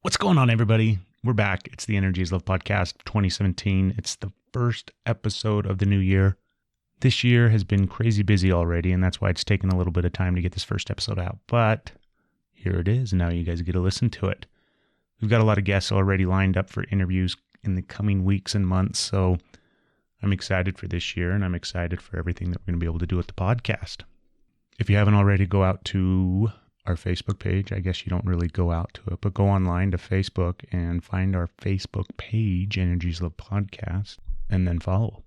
What's going on, everybody? We're back. It's the Energy is Love podcast 2017. It's the first episode of the new year. This year has been crazy busy already, and that's why it's taken a little bit of time to get this first episode out. But here it is. Now you guys get to listen to it. We've got a lot of guests already lined up for interviews in the coming weeks and months, so I'm excited for this year, and I'm excited for everything that we're going to be able to do with the podcast. If you haven't already, go out to our Facebook page. I guess you don't really go out to it, but go online to Facebook and find our Facebook page, Energy's Love Podcast, and then follow.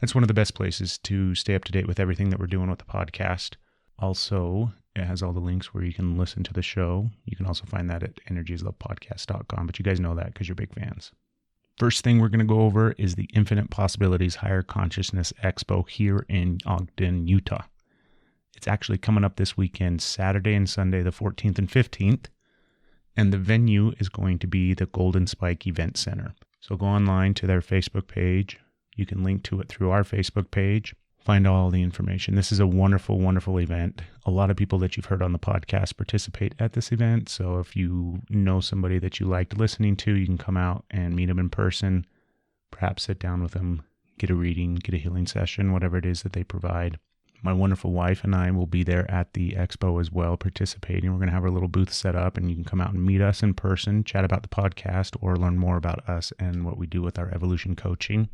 That's one of the best places to stay up to date with everything that we're doing with the podcast. Also, it has all the links where you can listen to the show. You can also find that at energieslovepodcast.com, but you guys know that because you're big fans. First thing we're going to go over is the Infinite Possibilities Higher Consciousness Expo here in Ogden, Utah. It's actually coming up this weekend, Saturday and Sunday, the 14th and 15th. And the venue is going to be the Golden Spike Event Center. So go online to their Facebook page. You can link to it through our Facebook page. Find all the information. This is a wonderful, wonderful event. A lot of people that you've heard on the podcast participate at this event. So if you know somebody that you liked listening to, you can come out and meet them in person. Perhaps sit down with them, get a reading, get a healing session, whatever it is that they provide. My wonderful wife and I will be there at the expo as well, participating. We're going to have our little booth set up, and you can come out and meet us in person, chat about the podcast, or learn more about us and what we do with our evolution coaching.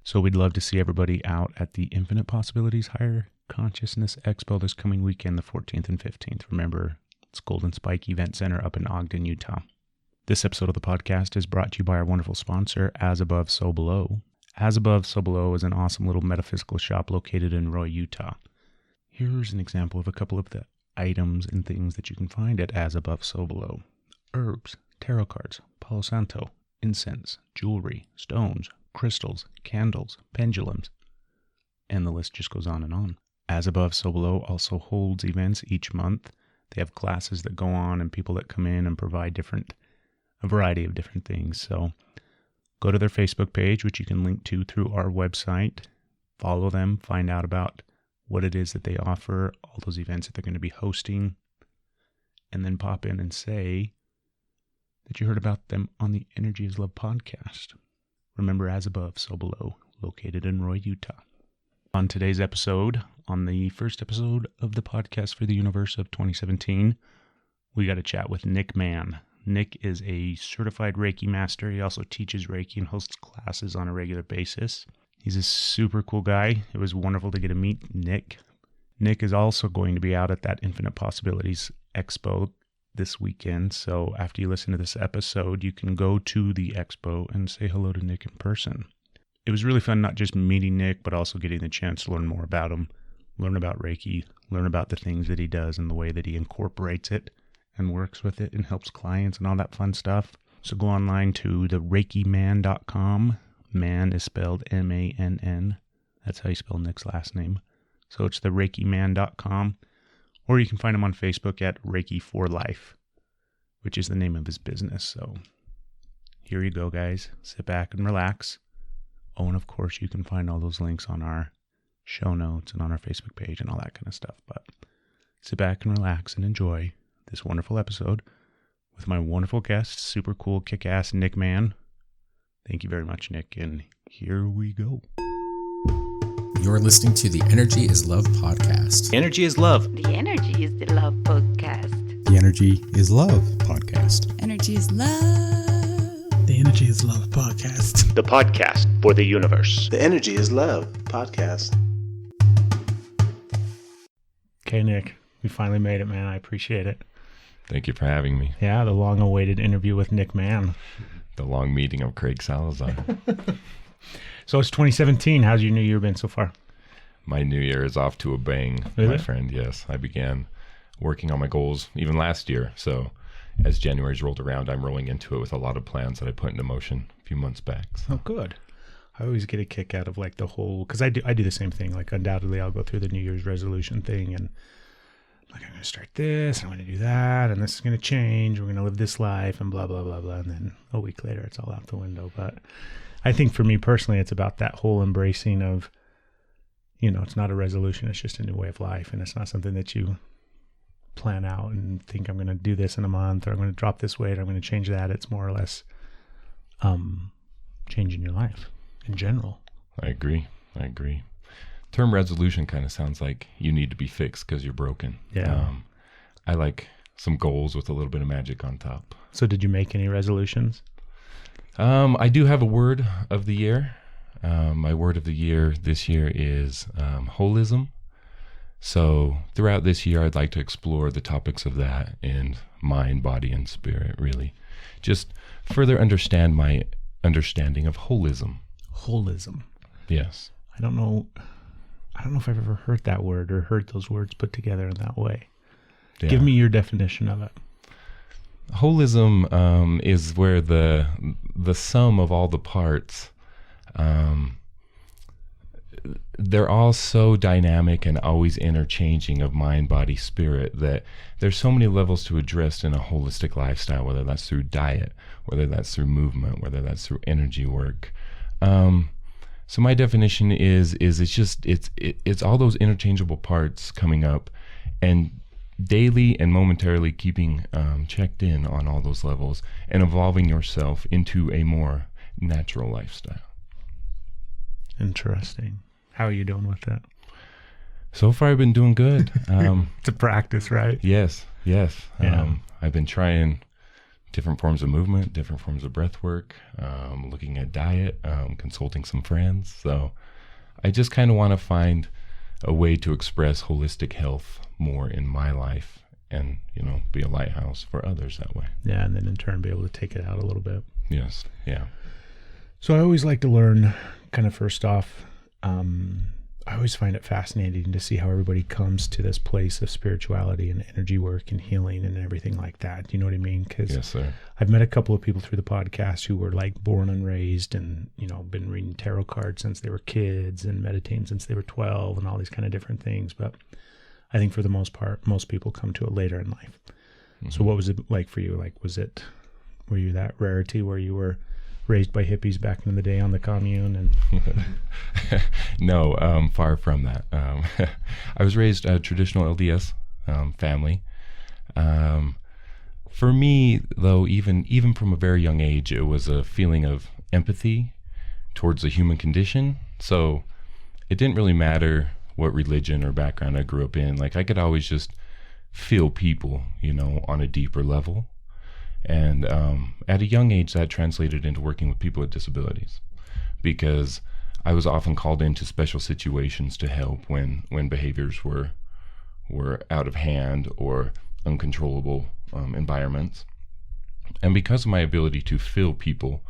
So we'd love to see everybody out at the Infinite Possibilities Higher Consciousness Expo this coming weekend, the 14th and 15th. Remember, it's Golden Spike Event Center up in Ogden, Utah. This episode of the podcast is brought to you by our wonderful sponsor, As Above, So Below. As Above, So Below is an awesome little metaphysical shop located in Roy, Utah. Here's an example of a couple of the items and things that you can find at As Above, So Below. Herbs, tarot cards, Palo Santo, incense, jewelry, stones, crystals, candles, pendulums, and the list just goes on and on. As Above, So Below also holds events each month. They have classes that go on and people that come in and provide a variety of different things. So go to their Facebook page, which you can link to through our website. Follow them, find out about what it is that they offer, all those events that they're going to be hosting, and then pop in and say that you heard about them on the Energy is Love podcast. Remember, As Above, So Below, located in Roy, Utah. On today's episode, on the first episode of the podcast for the universe of 2017, we got a chat with Nick Mann. Nick is a certified Reiki Master. He also teaches Reiki and hosts classes on a regular basis. He's a super cool guy. It was wonderful to get to meet Nick. Nick is also going to be out at that Infinite Possibilities Expo this weekend. So after you listen to this episode, you can go to the expo and say hello to Nick in person. It was really fun, not just meeting Nick, but also getting the chance to learn more about him, learn about Reiki, learn about the things that he does and the way that he incorporates it and works with it and helps clients and all that fun stuff. So go online to the ReikiMann.com. Mann is spelled M-A-N-N. That's how you spell Nick's last name. So it's the ReikiMann.com. Or you can find him on Facebook at Reiki for Life, which is the name of his business. So here you go, guys. Sit back and relax. Oh, and of course, you can find all those links on our show notes and on our Facebook page and all that kind of stuff. But sit back and relax and enjoy this wonderful episode with my wonderful guest, super cool, kick-ass Nick Mann. Thank you very much, Nick, and here we go. You're listening to the Energy is Love podcast. Energy is Love. The Energy is the Love podcast. The Energy is Love podcast. Energy is Love. The Energy is Love podcast. The podcast for the universe. The Energy is Love podcast. Okay, Nick, we finally made it, man. I appreciate it. Thank you for having me. Yeah, the long-awaited interview with Nick Mann. The long meeting of Craig Salazar. So it's 2017. How's your new year been so far? My new year is off to a bang, my friend. Yes, I began working on my goals even last year. So as January's rolled around, I'm rolling into it with a lot of plans that I put into motion a few months back. So. Oh, good. I always get a kick out of like the whole, because I do the same thing. Like undoubtedly, I'll go through the New Year's resolution thing and like I'm going to start this, I'm going to do that, and this is going to change. We're going to live this life and blah, blah, blah, blah. And then a week later, it's all out the window. But I think for me personally, it's about that whole embracing of, you know, it's not a resolution. It's just a new way of life. And it's not something that you plan out and think I'm going to do this in a month, or I'm going to drop this weight, or I'm going to change that. It's more or less changing your life in general. I agree. Term resolution kind of sounds like you need to be fixed because you're broken. Yeah. I like some goals with a little bit of magic on top. So did you make any resolutions? I do have a word of the year. My word of the year this year is holism. So throughout this year, I'd like to explore the topics of that in mind, body, and spirit, really. Just further understand my understanding of holism. Holism. Yes. I don't know if I've ever heard that word or heard those words put together in that way. Yeah. Give me your definition of it. Holism is where the sum of all the parts, they're all so dynamic and always interchanging of mind, body, spirit, that there's so many levels to address in a holistic lifestyle, whether that's through diet, whether that's through movement, whether that's through energy work. So my definition is it's all those interchangeable parts coming up, and daily and momentarily keeping checked in on all those levels and evolving yourself into a more natural lifestyle. Interesting. How are you doing with that? So far, I've been doing good. It's a practice, right? Yes. Yeah. I've been trying different forms of movement, different forms of breath work, looking at diet, consulting some friends. So I just kind of want to find a way to express holistic health more in my life and, be a lighthouse for others that way. Yeah, and then in turn be able to take it out a little bit. Yes, yeah. So I always like to learn, kind of first off, I always find it fascinating to see how everybody comes to this place of spirituality and energy work and healing and everything like that. You know what I mean? Because yes, sir. I've met a couple of people through the podcast who were like born and raised and, been reading tarot cards since they were kids and meditating since they were 12 and all these kind of different things. But I think for the most part, most people come to it later in life. Mm-hmm. So what was it like for you? Like, were you that rarity where you were raised by hippies back in the day on the commune? And No, far from that. I was raised a traditional LDS family. For me, though, even from a very young age, it was a feeling of empathy towards the human condition. So it didn't really matter what religion or background I grew up in. Like, I could always just feel people, on a deeper level. And at a young age, that translated into working with people with disabilities, because I was often called into special situations to help when behaviors were out of hand or uncontrollable environments. And because of my ability to feel people,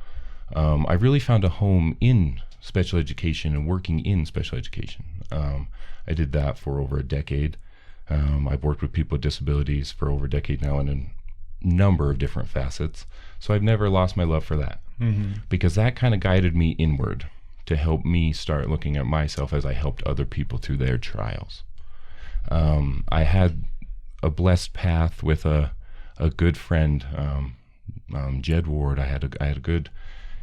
I really found a home in special education and working in special education. I did that for over a decade. I've worked with people with disabilities for over a decade now in a number of different facets. So I've never lost my love for that, because that kind of guided me inward to help me start looking at myself as I helped other people through their trials. I had a blessed path with a good friend, Jed Ward. I had a good,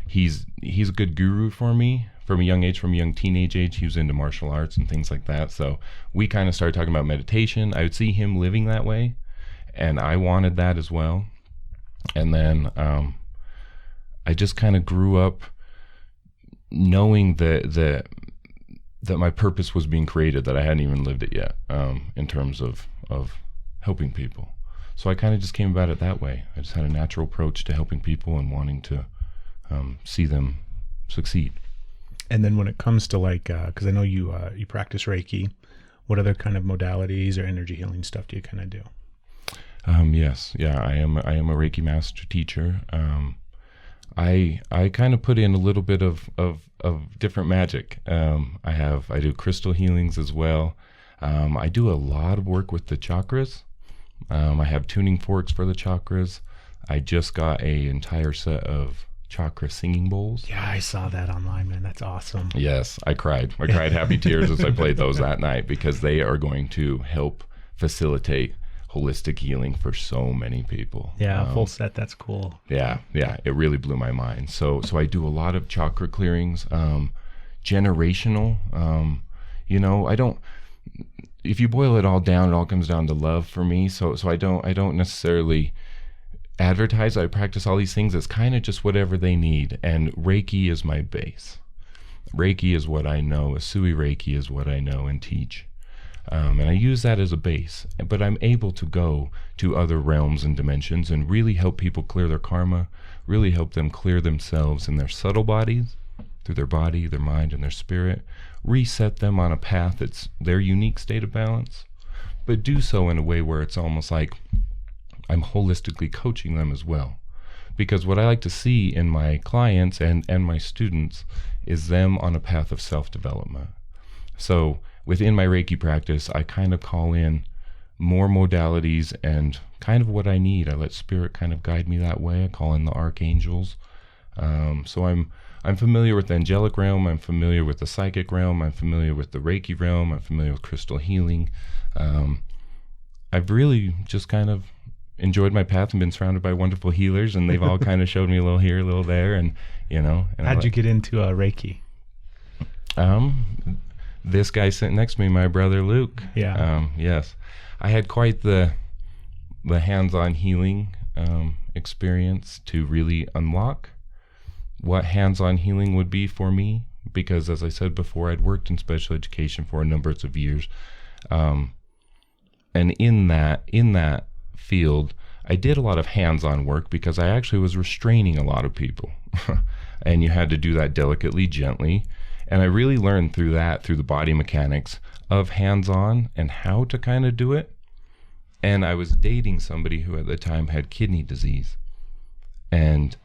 he's a good guru for me from a young age, from a young teenage age. He was into martial arts and things like that. So we kind of started talking about meditation. I would see him living that way, and I wanted that as well. And then I just kind of grew up knowing that my purpose was being created, that I hadn't even lived it yet, in terms of helping people. So I kind of just came about it that way. I just had a natural approach to helping people and wanting to see them succeed. And then when it comes to because I know you practice Reiki, what other kind of modalities or energy healing stuff do you kind of do? Yes. Yeah, I am a Reiki Master teacher. I kind of put in a little bit of different magic. I do crystal healings as well. I do a lot of work with the chakras. I have tuning forks for the chakras. I just got an entire set of chakra singing bowls. Yeah, I saw that online, man. That's awesome. Yes, I cried happy tears as I played those that night, because they are going to help facilitate holistic healing for so many people. Yeah, full set. That's cool. Yeah. It really blew my mind. So I do a lot of chakra clearings, generational. if you boil it all down, it all comes down to love for me. So I don't necessarily advertise. I practice all these things. It's kind of just whatever they need. And Reiki is my base. Reiki is what I know. Asui Reiki is what I know and teach. And I use that as a base. But I'm able to go to other realms and dimensions and really help people clear their karma, really help them clear themselves in their subtle bodies, through their body, their mind, and their spirit, reset them on a path that's their unique state of balance, but do so in a way where it's almost like I'm holistically coaching them as well. Because what I like to see in my clients and my students is them on a path of self-development. So within my Reiki practice, I kind of call in more modalities and kind of what I need. I let spirit kind of guide me that way. I call in the archangels. So I'm familiar with the angelic realm. I'm familiar with the psychic realm. I'm familiar with the Reiki realm. I'm familiar with crystal healing. I've really just kind of enjoyed my path and been surrounded by wonderful healers, and they've all kind of showed me a little here, a little there, and you know. And how'd you get into Reiki? This guy sitting next to me, my brother Luke. Yeah. Yes, I had quite the hands-on healing experience to really unlock what hands-on healing would be for me, because as I said before, I'd worked in special education for a number of years, and in that field, I did a lot of hands-on work because I actually was restraining a lot of people, and you had to do that delicately, gently, and I really learned through the body mechanics of hands-on and how to kind of do it. And I was dating somebody who at the time had kidney disease, and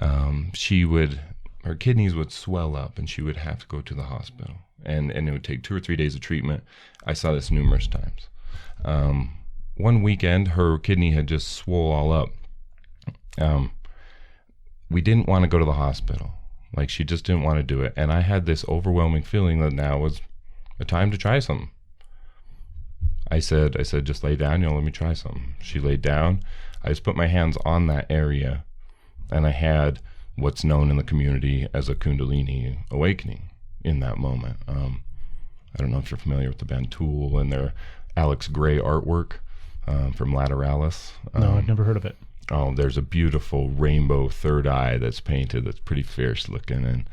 her kidneys would swell up and she would have to go to the hospital, and it would take 2 or 3 days of treatment. I saw this numerous times. One weekend, her kidney had just swole all up. We didn't want to go to the hospital. Like, she just didn't want to do it. And I had this overwhelming feeling that now was a time to try something. I said, just lay down, let me try something. She laid down. I just put my hands on that area, and I had what's known in the community as a Kundalini awakening in that moment. I don't know if you're familiar with the band Tool and their Alex Gray artwork from Lateralis. No, I've never heard of it. Oh, there's a beautiful rainbow third eye that's painted that's pretty fierce looking, and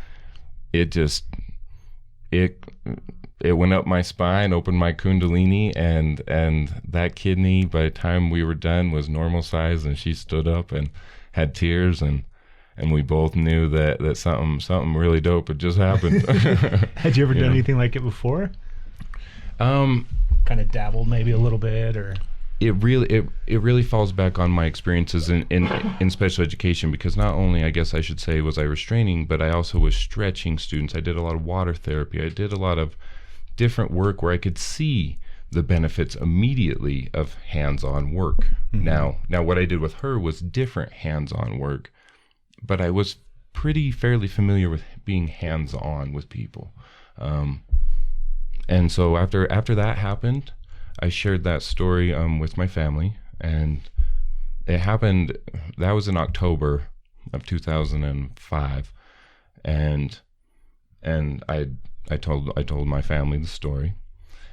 it went up my spine, opened my Kundalini, and that kidney, by the time we were done, was normal size, and she stood up and had tears, and we both knew that something really dope had just happened. Had you ever done anything like it before? Kind of dabbled maybe a little bit, or? It really falls back on my experiences in special education, because not only, I guess I should say, was I restraining, but I also was stretching students. I did a lot of water therapy. I did a lot of different work where I could see the benefits immediately of hands-on work. Mm-hmm. Now what I did with her was different hands-on work, but I was fairly familiar with being hands-on with people. And so after that happened, I shared that story with my family, and it happened, that was in October of 2005, and I told my family the story,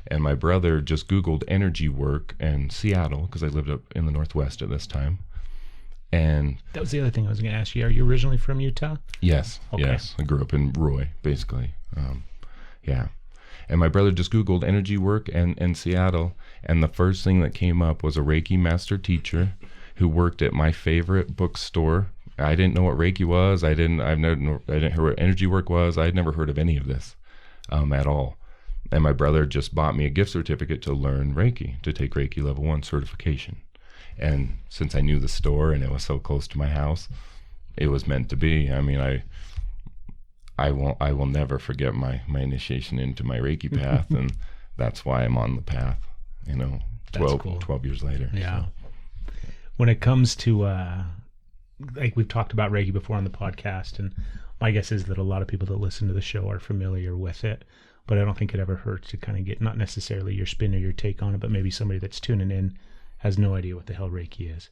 and my brother just Googled energy work in Seattle, because I lived up in the Northwest at this time. And that was the other thing I was going to ask you. Are you originally from Utah? Yes. Okay. Yes. I grew up in Roy, basically. Yeah. And my brother just Googled energy work in Seattle, and the first thing that came up was a Reiki Master teacher who worked at my favorite bookstore. I didn't know what Reiki was. I didn't hear what energy work was. I'd never heard of any of this at all. And my brother just bought me a gift certificate to learn Reiki, to take Reiki Level 1 certification. And since I knew the store and it was so close to my house, it was meant to be. I mean, I will never forget my initiation into my Reiki path, and that's why I'm on the path, 12 years later. Yeah. So. When it comes to, like we've talked about Reiki before on the podcast, and my guess is that a lot of people that listen to the show are familiar with it, but I don't think it ever hurts to kind of get, not necessarily your spin or your take on it, but maybe somebody that's tuning in has no idea what the hell Reiki is.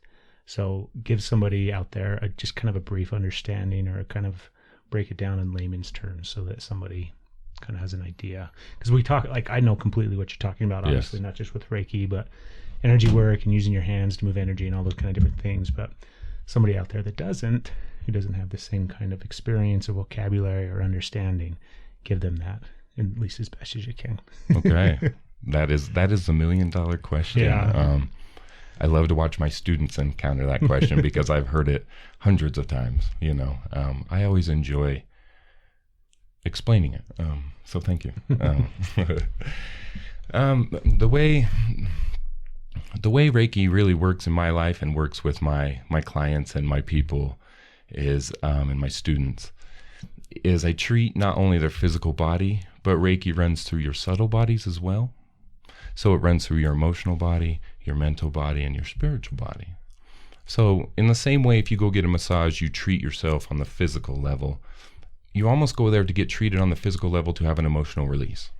So give somebody out there just kind of a brief understanding, or kind of break it down in layman's terms so that somebody kind of has an idea. Because we talk, like, I know completely what you're talking about, obviously, Yes. not just with Reiki, but energy work and using your hands to move energy and all those kind of different things. But somebody out there that doesn't, who doesn't have the same kind of experience or vocabulary or understanding, give them that, at least as best as you can. Okay. That is the $1 million question. Yeah. I love to watch my students encounter that question because I've heard it hundreds of times. I always enjoy explaining it. So thank you. The way Reiki really works in my life and works with my clients and my people is, and my students, is I treat not only their physical body, but Reiki runs through your subtle bodies as well. So it runs through your emotional body, your mental body, and your spiritual body. So in the same way, if you go get a massage, you treat yourself on the physical level. You almost go there to get treated on the physical level to have an emotional release.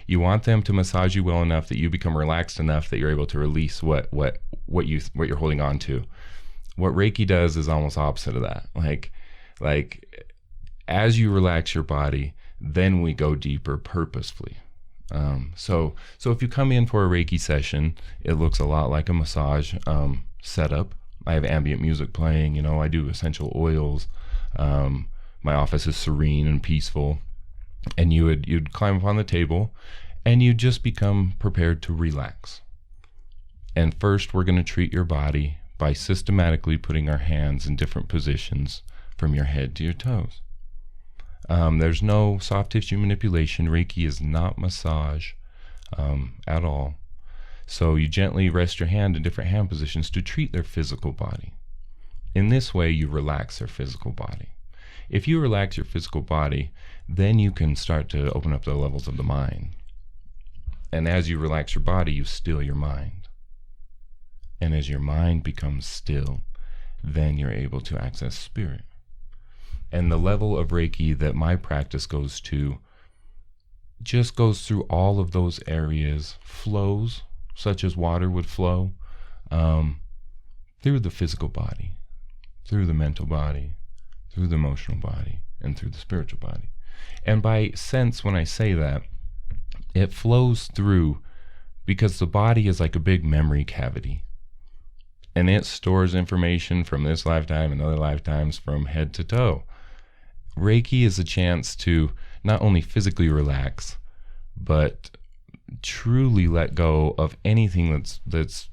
You want them to massage you well enough that you become relaxed enough that you're able to release what you're holding on to. What Reiki does is almost opposite of that. Like as you relax your body, then we go deeper purposefully. So if you come in for a Reiki session, it looks a lot like a massage setup. I have ambient music playing, I do essential oils. My office is serene and peaceful. And you'd climb up on the table and you just become prepared to relax. And first we're going to treat your body by systematically putting our hands in different positions from your head to your toes. There's no soft tissue manipulation. Reiki is not massage at all. So you gently rest your hand in different hand positions to treat their physical body. In this way, you relax their physical body. If you relax your physical body, then you can start to open up the levels of the mind. And as you relax your body, you still your mind. And as your mind becomes still, then you're able to access spirit. And the level of Reiki that my practice goes to just goes through all of those areas, flows, such as water would flow, through the physical body, through the mental body, through the emotional body, and through the spiritual body. And by sense, when I say that, it flows through because the body is like a big memory cavity. And it stores information from this lifetime and other lifetimes from head to toe. Reiki is a chance to not only physically relax, but truly let go of anything that's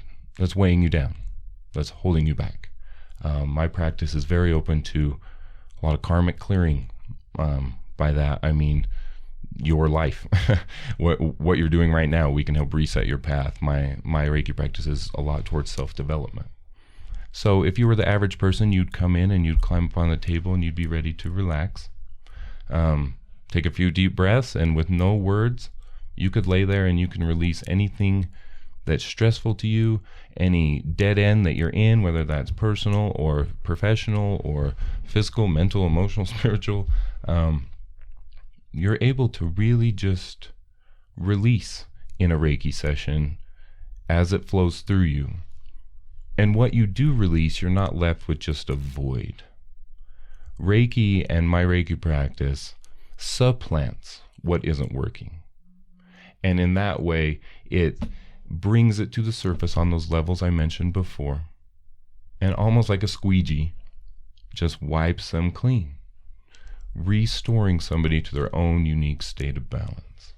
weighing you down, that's holding you back. My practice is very open to a lot of karmic clearing. By that, I mean your life. what you're doing right now, we can help reset your path. My Reiki practice is a lot towards self-development. So if you were the average person, you'd come in and you'd climb up on the table and you'd be ready to relax. Take a few deep breaths, and with no words, you could lay there and you can release anything that's stressful to you, any dead end that you're in, whether that's personal or professional or physical, mental, emotional, spiritual. You're able to really just release in a Reiki session as it flows through you. And what you do release, you're not left with just a void. Reiki and my Reiki practice supplants what isn't working. And in that way, it brings it to the surface on those levels I mentioned before. And almost like a squeegee, just wipes them clean, restoring somebody to their own unique state of balance.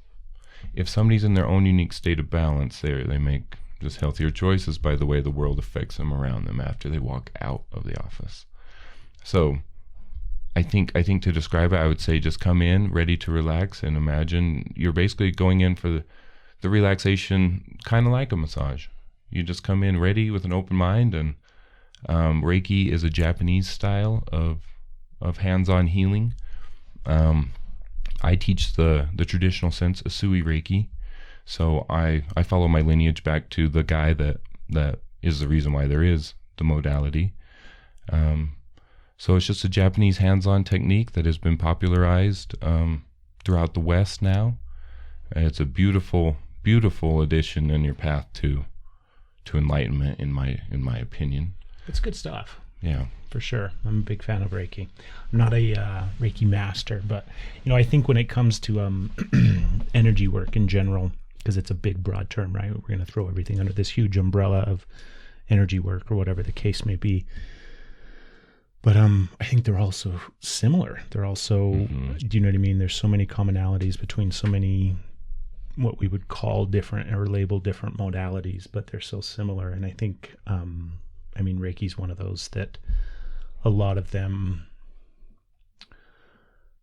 If somebody's in their own unique state of balance, they make just healthier choices by the way the world affects them around them after they walk out of the office. So I think to describe it, I would say just come in ready to relax and imagine you're basically going in for the relaxation kind of like a massage. You just come in ready with an open mind, and Reiki is a Japanese style of hands-on healing. I teach the traditional sense Usui Reiki. So I follow my lineage back to the guy that is the reason why there is the modality. So it's just a Japanese hands-on technique that has been popularized throughout the West now. It's a beautiful, beautiful addition in your path to enlightenment, in my opinion. It's good stuff. Yeah. For sure. I'm a big fan of Reiki. I'm not a Reiki master, but I think when it comes to energy work in general, because it's a big broad term, right? We're going to throw everything under this huge umbrella of energy work or whatever the case may be. But I think they're also similar. They're also, do you know what I mean? There's so many commonalities between so many what we would call different or label different modalities, but they're so similar. And I think, Reiki's one of those that a lot of them,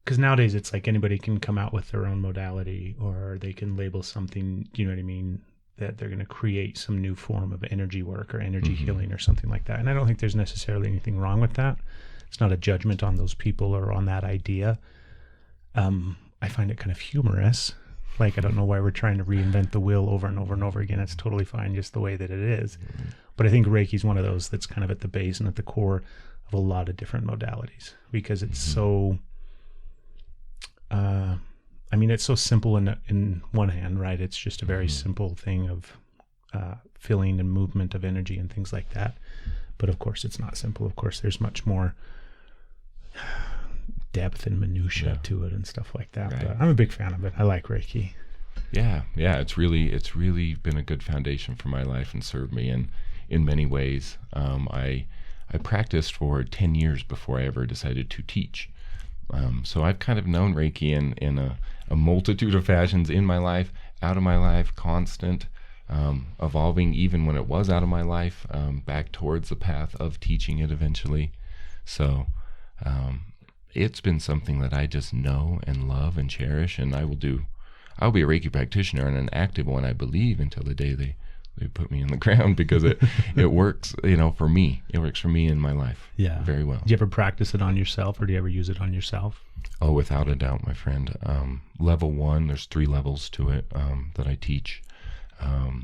because nowadays it's like anybody can come out with their own modality, or they can label something, you know what I mean, that they're going to create some new form of energy work or energy healing or something like that. And I don't think there's necessarily anything wrong with that. It's not a judgment on those people or on that idea. I find it kind of humorous. Like, I don't know why we're trying to reinvent the wheel over and over and over again. It's totally fine just the way that it is. But I think Reiki's one of those that's kind of at the base and at the core of a lot of different modalities, because it's so, it's so simple in one hand, right? It's just a very simple thing of filling and movement of energy and things like that. But of course, it's not simple. Of course, there's much more depth and minutia to it and stuff like that. Right. But I'm a big fan of it. I like Reiki. Yeah. It's really been a good foundation for my life and served me in many ways. I practiced for 10 years before I ever decided to teach. So I've kind of known Reiki in a multitude of fashions in my life, out of my life, constant, evolving even when it was out of my life, back towards the path of teaching it eventually. So it's been something that I just know and love and cherish, and I'll be a Reiki practitioner and an active one, I believe, until the day they put me in the ground, because it works, for me. It works for me in my life very well. Do you ever practice it on yourself, or do you ever use it on yourself? Oh, without a doubt, my friend. Level 1, there's 3 levels to it that I teach.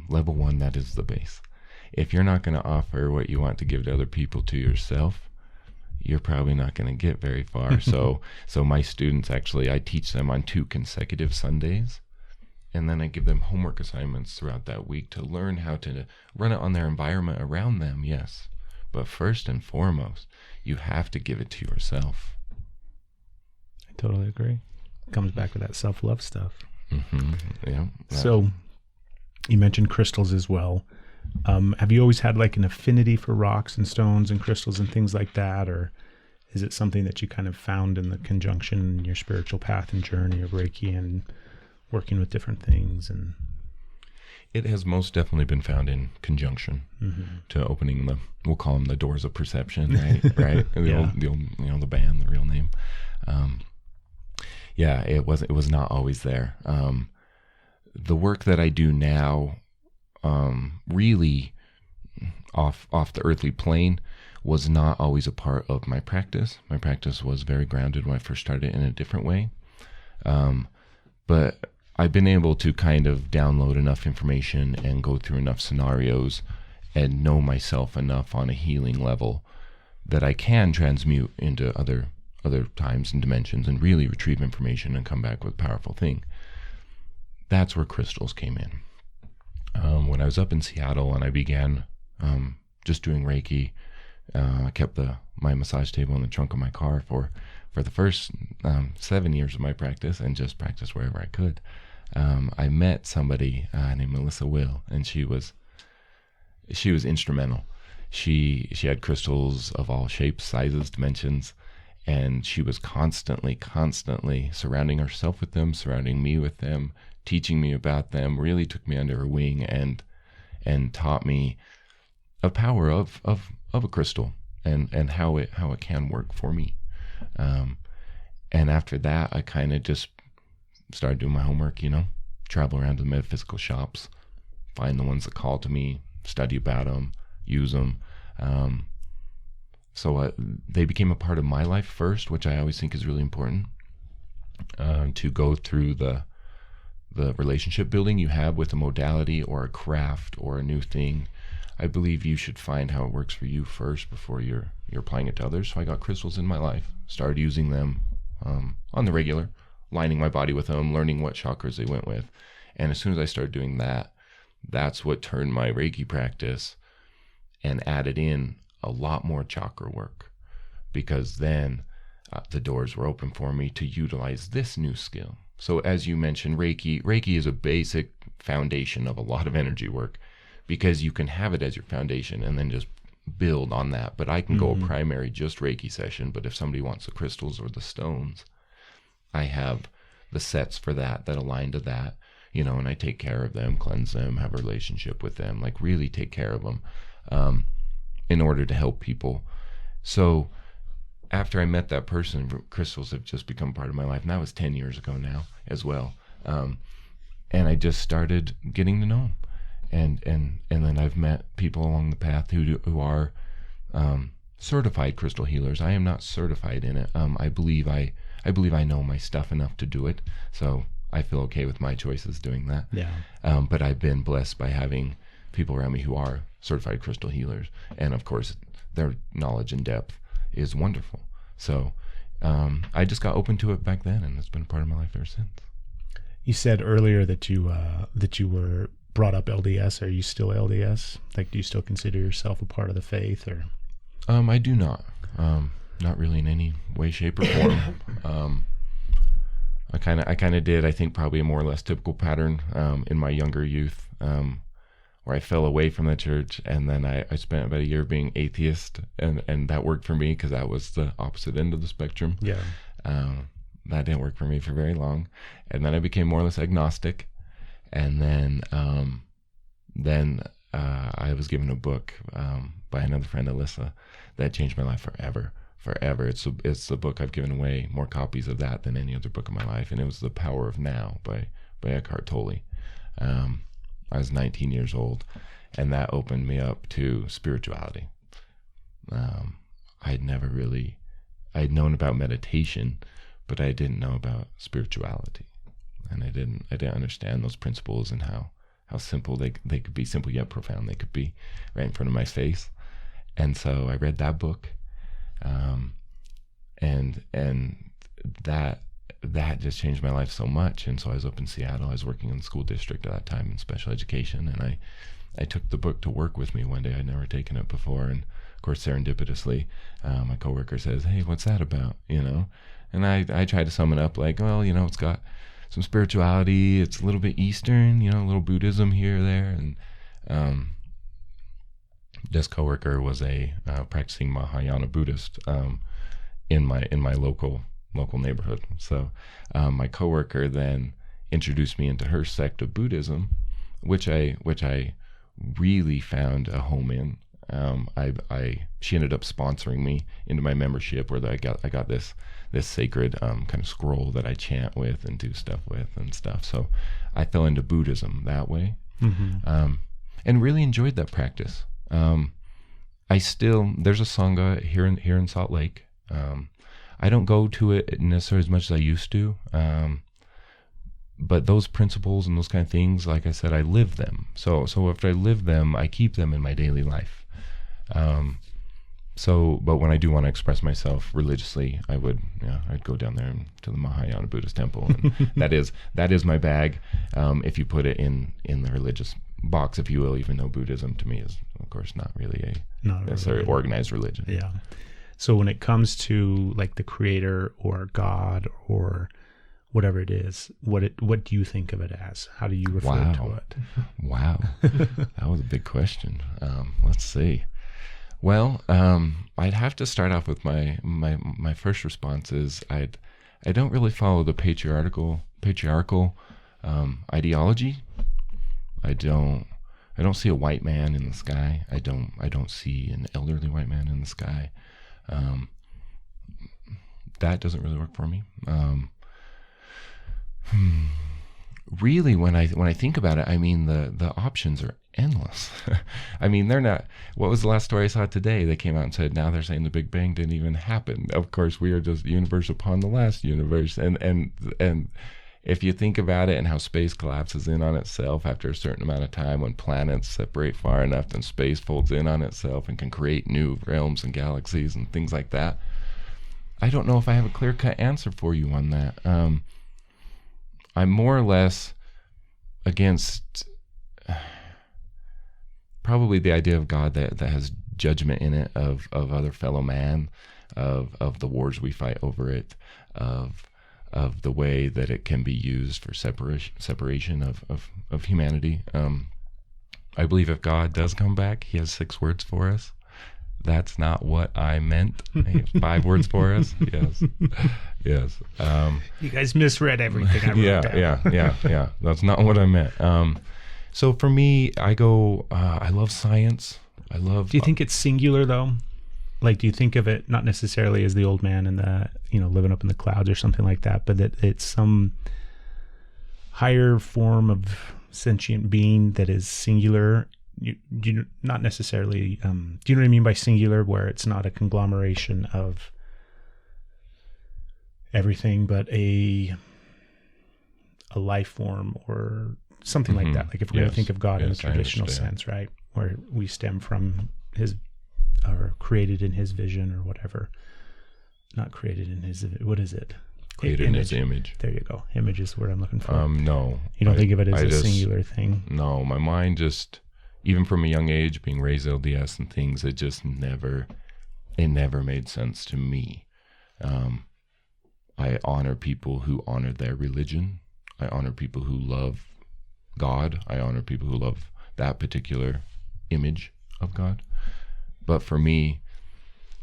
Level 1, that is the base. If you're not going to offer what you want to give to other people to yourself, you're probably not going to get very far. So my students, actually, I teach them on 2 consecutive Sundays. And then I give them homework assignments throughout that week to learn how to run it on their environment around them, yes. But first and foremost, you have to give it to yourself. I totally agree. It comes back to that self-love stuff. Yeah. So you mentioned crystals as well. Have you always had like an affinity for rocks and stones and crystals and things like that? Or is it something that you kind of found in the conjunction in your spiritual path and journey of Reiki and working with different things? And it has most definitely been found in conjunction to opening we'll call them the doors of perception, right? The old, the band, the real name. It was not always there. The work that I do now, really off the earthly plane, was not always a part of my practice. My practice was very grounded when I first started in a different way. But I've been able to kind of download enough information and go through enough scenarios and know myself enough on a healing level that I can transmute into other times and dimensions and really retrieve information and come back with a powerful thing. That's where crystals came in. When I was up in Seattle and I began just doing Reiki, I kept my massage table in the trunk of my car for the first 7 years of my practice, and just practiced wherever I could. I met somebody named Melissa Will, and she was instrumental. She had crystals of all shapes, sizes, dimensions, and she was constantly surrounding herself with them, surrounding me with them, teaching me about them, really took me under her wing and taught me a power of a crystal and how it can work for me. And after that, I kind of just started doing my homework, travel around to the metaphysical shops, find the ones that call to me, study about them, use them. So they became a part of my life first, which I always think is really important, to go through the relationship building you have with a modality or a craft or a new thing. I believe you should find how it works for you first before you're applying it to others. So I got crystals in my life, started using them on the regular, lining my body with them, learning what chakras they went with. And as soon as I started doing that, that's what turned my Reiki practice and added in a lot more chakra work, because then the doors were open for me to utilize this new skill. So as you mentioned, Reiki is a basic foundation of a lot of energy work, because you can have it as your foundation and then just build on that. But I can go a primary just Reiki session, but if somebody wants the crystals or the stones, I have the sets for that align to that, and I take care of them, cleanse them, have a relationship with them, like really take care of them in order to help people. So after I met that person, crystals have just become part of my life. And that was 10 years ago now as well. And I just started getting to know them. And then I've met people along the path who are certified crystal healers. I am not certified in it. I believe I know my stuff enough to do it. So I feel okay with my choices doing that. Yeah. But I've been blessed by having people around me who are certified crystal healers. And of course, their knowledge and depth is wonderful. So I just got open to it back then, and it's been a part of my life ever since. You said earlier that you were brought up LDS. Are you still LDS? Like, do you still consider yourself a part of the faith, or? I do not. Not really in any way, shape, or form. I kind of did, I think, probably a more or less typical pattern in my younger youth, where I fell away from the church, and then I spent about a year being atheist, and that worked for me because that was the opposite end of the spectrum. Yeah. That didn't work for me for very long, and then I became more or less agnostic, and then I was given a book by another friend, Alyssa, that changed my life forever. It's the book I've given away more copies of that than any other book in my life, and it was The Power of Now by Eckhart Tolle. I was 19 years old, and that opened me up to spirituality. I'd known about meditation, but I didn't know about spirituality, and I didn't understand those principles and how simple they could be, simple yet profound they could be, right in front of my face. And so I read that book, and that just changed my life so much. And so I was up in Seattle. I was working in the school district at that time in special education, and I took the book to work with me one day. I'd never taken it before, and of course serendipitously my coworker says, "Hey, what's that about?" And I try to sum it up like, well, it's got some spirituality, it's a little bit Eastern, a little Buddhism here or there. And this coworker was a practicing Mahayana Buddhist in my local neighborhood. So my coworker then introduced me into her sect of Buddhism, which I really found a home in. She ended up sponsoring me into my membership, where I got this sacred kind of scroll that I chant with and do stuff with and stuff. So I fell into Buddhism that way, and really enjoyed that practice. There's a Sangha here in Salt Lake. I don't go to it necessarily as much as I used to, but those principles and those kind of things, like I said, I live them. So if I live them, I keep them in my daily life. But when I do want to express myself religiously, I'd go down there to the Mahayana Buddhist temple, and that is my bag. If you put it in the religious box, if you will, even though Buddhism to me is, of course, not really a necessarily organized religion. Yeah. So when it comes to like the creator or God or whatever it is, what do you think of it as? How do you refer to it? Wow. That was a big question. Let's see. Well, I'd have to start off with my first response is I don't really follow the patriarchal ideology. I don't see a white man in the sky. I don't see an elderly white man in the sky. That doesn't really work for me. Really, when I think about it, I mean the options are endless. I mean, they're not. What was the last story I saw today? They came out and said now they're saying the Big Bang didn't even happen. Of course, we are just universe upon the last universe, and if you think about it and how space collapses in on itself after a certain amount of time, when planets separate far enough, then space folds in on itself and can create new realms and galaxies and things like that. I don't know if I have a clear-cut answer for you on that. I'm more or less against probably the idea of God that has judgment in it of other fellow man, of the wars we fight over it, of the way that it can be used for separation of humanity. I believe if God does come back, he has 6 words for us. That's not what I meant. 5 words for us. Yes. You guys misread everything I wrote down. Yeah. That's not what I meant. So for me, I go, I love science. Do you think it's singular though? Like, do you think of it not necessarily as the old man and the, living up in the clouds or something like that, but that it's some higher form of sentient being that is singular? You not necessarily, do you know what I mean by singular, where it's not a conglomeration of everything, but a life form or something like that? Like if we're going to think of God in a traditional sense, right? Where we stem from his, or created in his vision or whatever. Not created in his, what is it? Created in his image. There you go. Image is the word I'm looking for. No. You don't think of it as a singular thing? No, my mind just, even from a young age, being raised LDS and things, it just never made sense to me. I honor people who honor their religion. I honor people who love God. I honor people who love that particular image of God. But for me,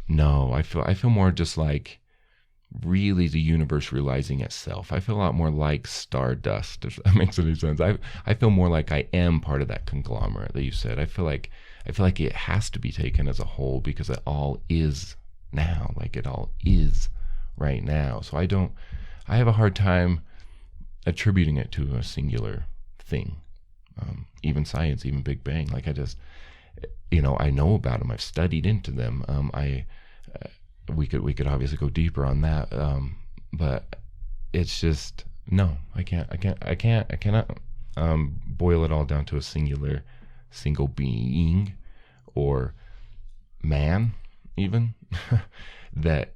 no, I feel more just like really the universe realizing itself. I feel a lot more like stardust, if that makes any sense. I feel more like I am part of that conglomerate that you said. I feel like it has to be taken as a whole because it all is now, like it all is right now. So I have a hard time attributing it to a singular thing. Even science, even Big Bang, like I just, I know about them. I've studied into them. We could obviously go deeper on that, but it's just no. I cannot boil it all down to a single being or man, even that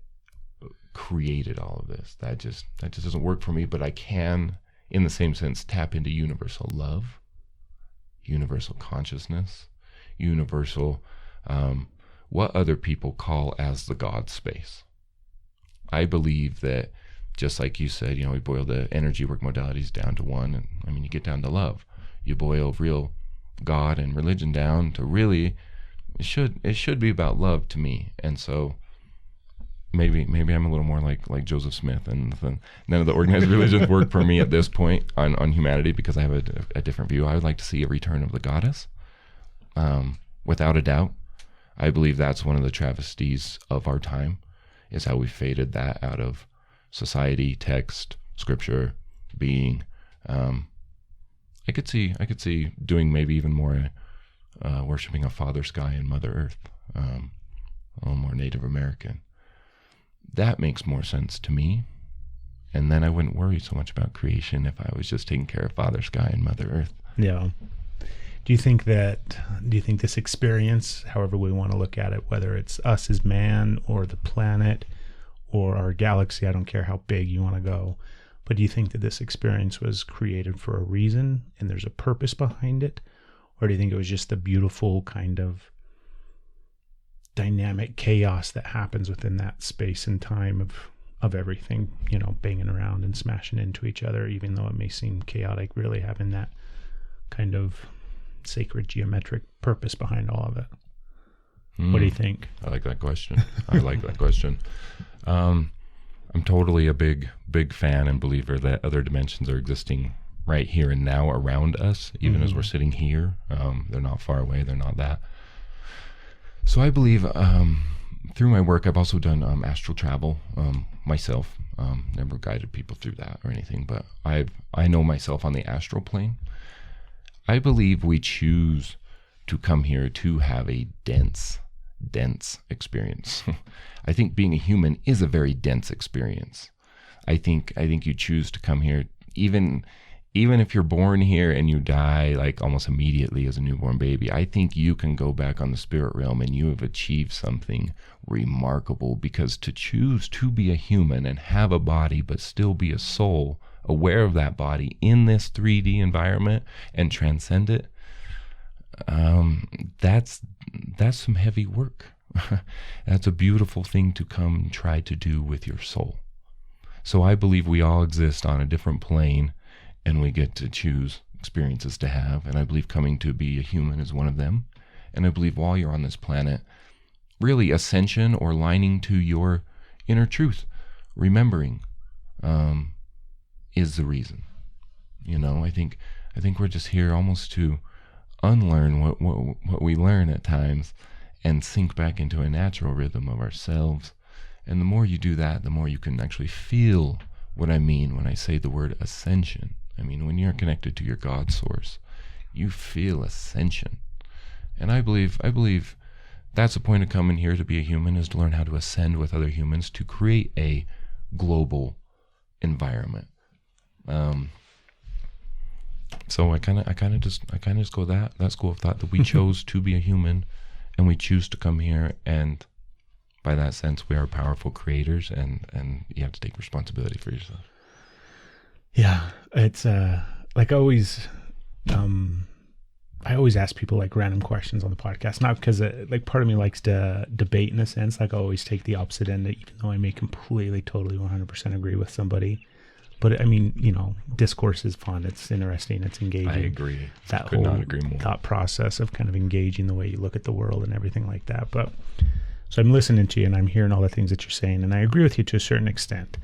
created all of this. That just doesn't work for me. But I can, in the same sense, tap into universal love, universal consciousness, universal. What other people call as the God space. I believe that, just like you said, we boil the energy work modalities down to one, and you get down to love. You boil real God and religion down to really, it should be about love to me. And so maybe I'm a little more like Joseph Smith, and none of the organized religions work for me at this point on humanity because I have a different view. I would like to see a return of the goddess, without a doubt. I believe that's one of the travesties of our time, is how we faded that out of society, text, scripture, being. I could see doing maybe even more worshiping of Father Sky and Mother Earth, a little more Native American. That makes more sense to me, and then I wouldn't worry so much about creation if I was just taking care of Father Sky and Mother Earth. Yeah. Do you think this experience, however we want to look at it, whether it's us as man or the planet or our galaxy, I don't care how big you want to go, but do you think that this experience was created for a reason and there's a purpose behind it? Or do you think it was just the beautiful kind of dynamic chaos that happens within that space and time of everything, banging around and smashing into each other, even though it may seem chaotic, really having that kind of sacred geometric purpose behind all of it? What do you think? I like that question. I'm totally a big fan and believer that other dimensions are existing right here and now around us, even as we're sitting here. They're not far away. They're not that. So I believe through my work, I've also done astral travel myself. Never guided people through that or anything, but I know myself on the astral plane. I believe we choose to come here to have a dense experience. I think being a human is a very dense experience. I think you choose to come here, even if you're born here and you die like almost immediately as a newborn baby. I think you can go back on the spirit realm and you have achieved something remarkable, because to choose to be a human and have a body but still be a soul, aware of that body in this 3D environment and transcend it, that's some heavy work. That's a beautiful thing to come and try to do with your soul. So I believe we all exist on a different plane, and we get to choose experiences to have. And I believe coming to be a human is one of them. And I believe while you're on this planet, really ascension or lining to your inner truth, remembering, is the reason. You know, I think we're just here almost to unlearn what we learn at times and sink back into a natural rhythm of ourselves. And the more you do that, the more you can actually feel what I mean when I say the word ascension. I mean, when you're connected to your God source, you feel ascension. And I believe that's the point of coming here to be a human, is to learn how to ascend with other humans to create a global environment. So I kind of just go that school of thought that we chose to be a human, and we choose to come here, and by that sense, we are powerful creators, and you have to take responsibility for yourself. Yeah, it's like I always ask people like random questions on the podcast, not because like part of me likes to debate in a sense. Like I always take the opposite end, even though I may completely, totally, 100% agree with somebody. But I mean, you know, discourse is fun. It's interesting. It's engaging. I agree. That Could whole not agree more. Thought process of kind of engaging the way you look at the world and everything like that. But so I'm listening to you and I'm hearing all the things that you're saying, and I agree with you to a certain extent.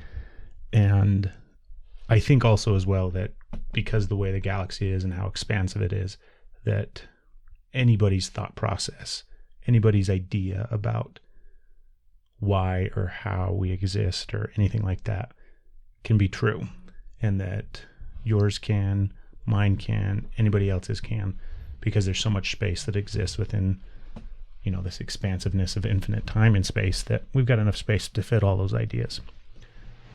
And I think also as well that because the way the galaxy is and how expansive it is, that anybody's thought process, anybody's idea about why or how we exist or anything like that can be true, and that yours can, mine can, anybody else's can, because there's so much space that exists within, you know, this expansiveness of infinite time and space, that we've got enough space to fit all those ideas.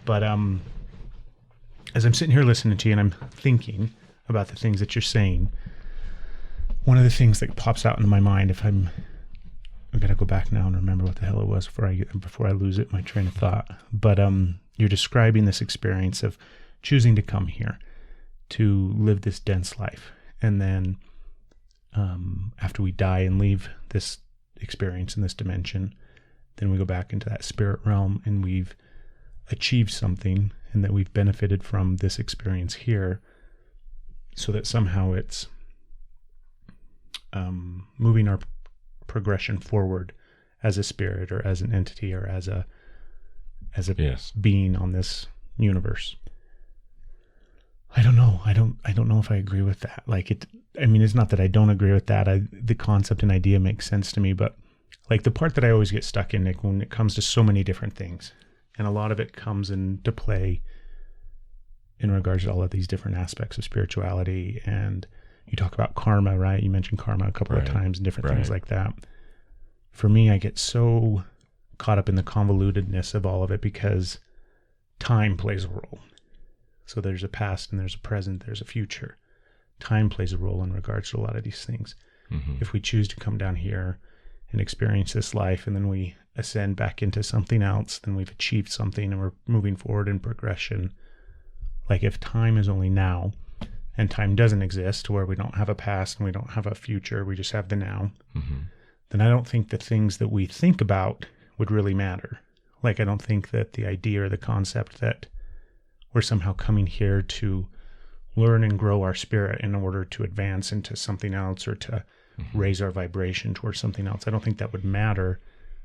But as I'm sitting here listening to you and I'm thinking about the things that you're saying, one of the things that pops out into my mind, if I'm going to go back now and remember what the hell it was before I lose it, my train of thought. But you're describing this experience of choosing to come here to live this dense life. And then after we die and leave this experience in this dimension, then we go back into that spirit realm and we've achieved something, and that we've benefited from this experience here, so that somehow it's moving our progression forward as a spirit or as an entity or as a Yes. being on this universe. I don't know. I don't know if I agree with that. Like it's not that I don't agree with that. The concept and idea makes sense to me, but like the part that I always get stuck in, Nick, when it comes to so many different things, and a lot of it comes into play in regards to all of these different aspects of spirituality. And you talk about karma, right? You mentioned karma a couple of times and different things like that. For me, I get so caught up in the convolutedness of all of it because time plays a role. So there's a past and there's a present, there's a future. Time plays a role in regards to a lot of these things. Mm-hmm. If we choose to come down here and experience this life and then we ascend back into something else, then we've achieved something and we're moving forward in progression. Like if time is only now and time doesn't exist, where we don't have a past and we don't have a future, we just have the now, then I don't think the things that we think about would really matter. Like I don't think that the idea or the concept that we're somehow coming here to learn and grow our spirit in order to advance into something else or to raise our vibration towards something else, I don't think that would matter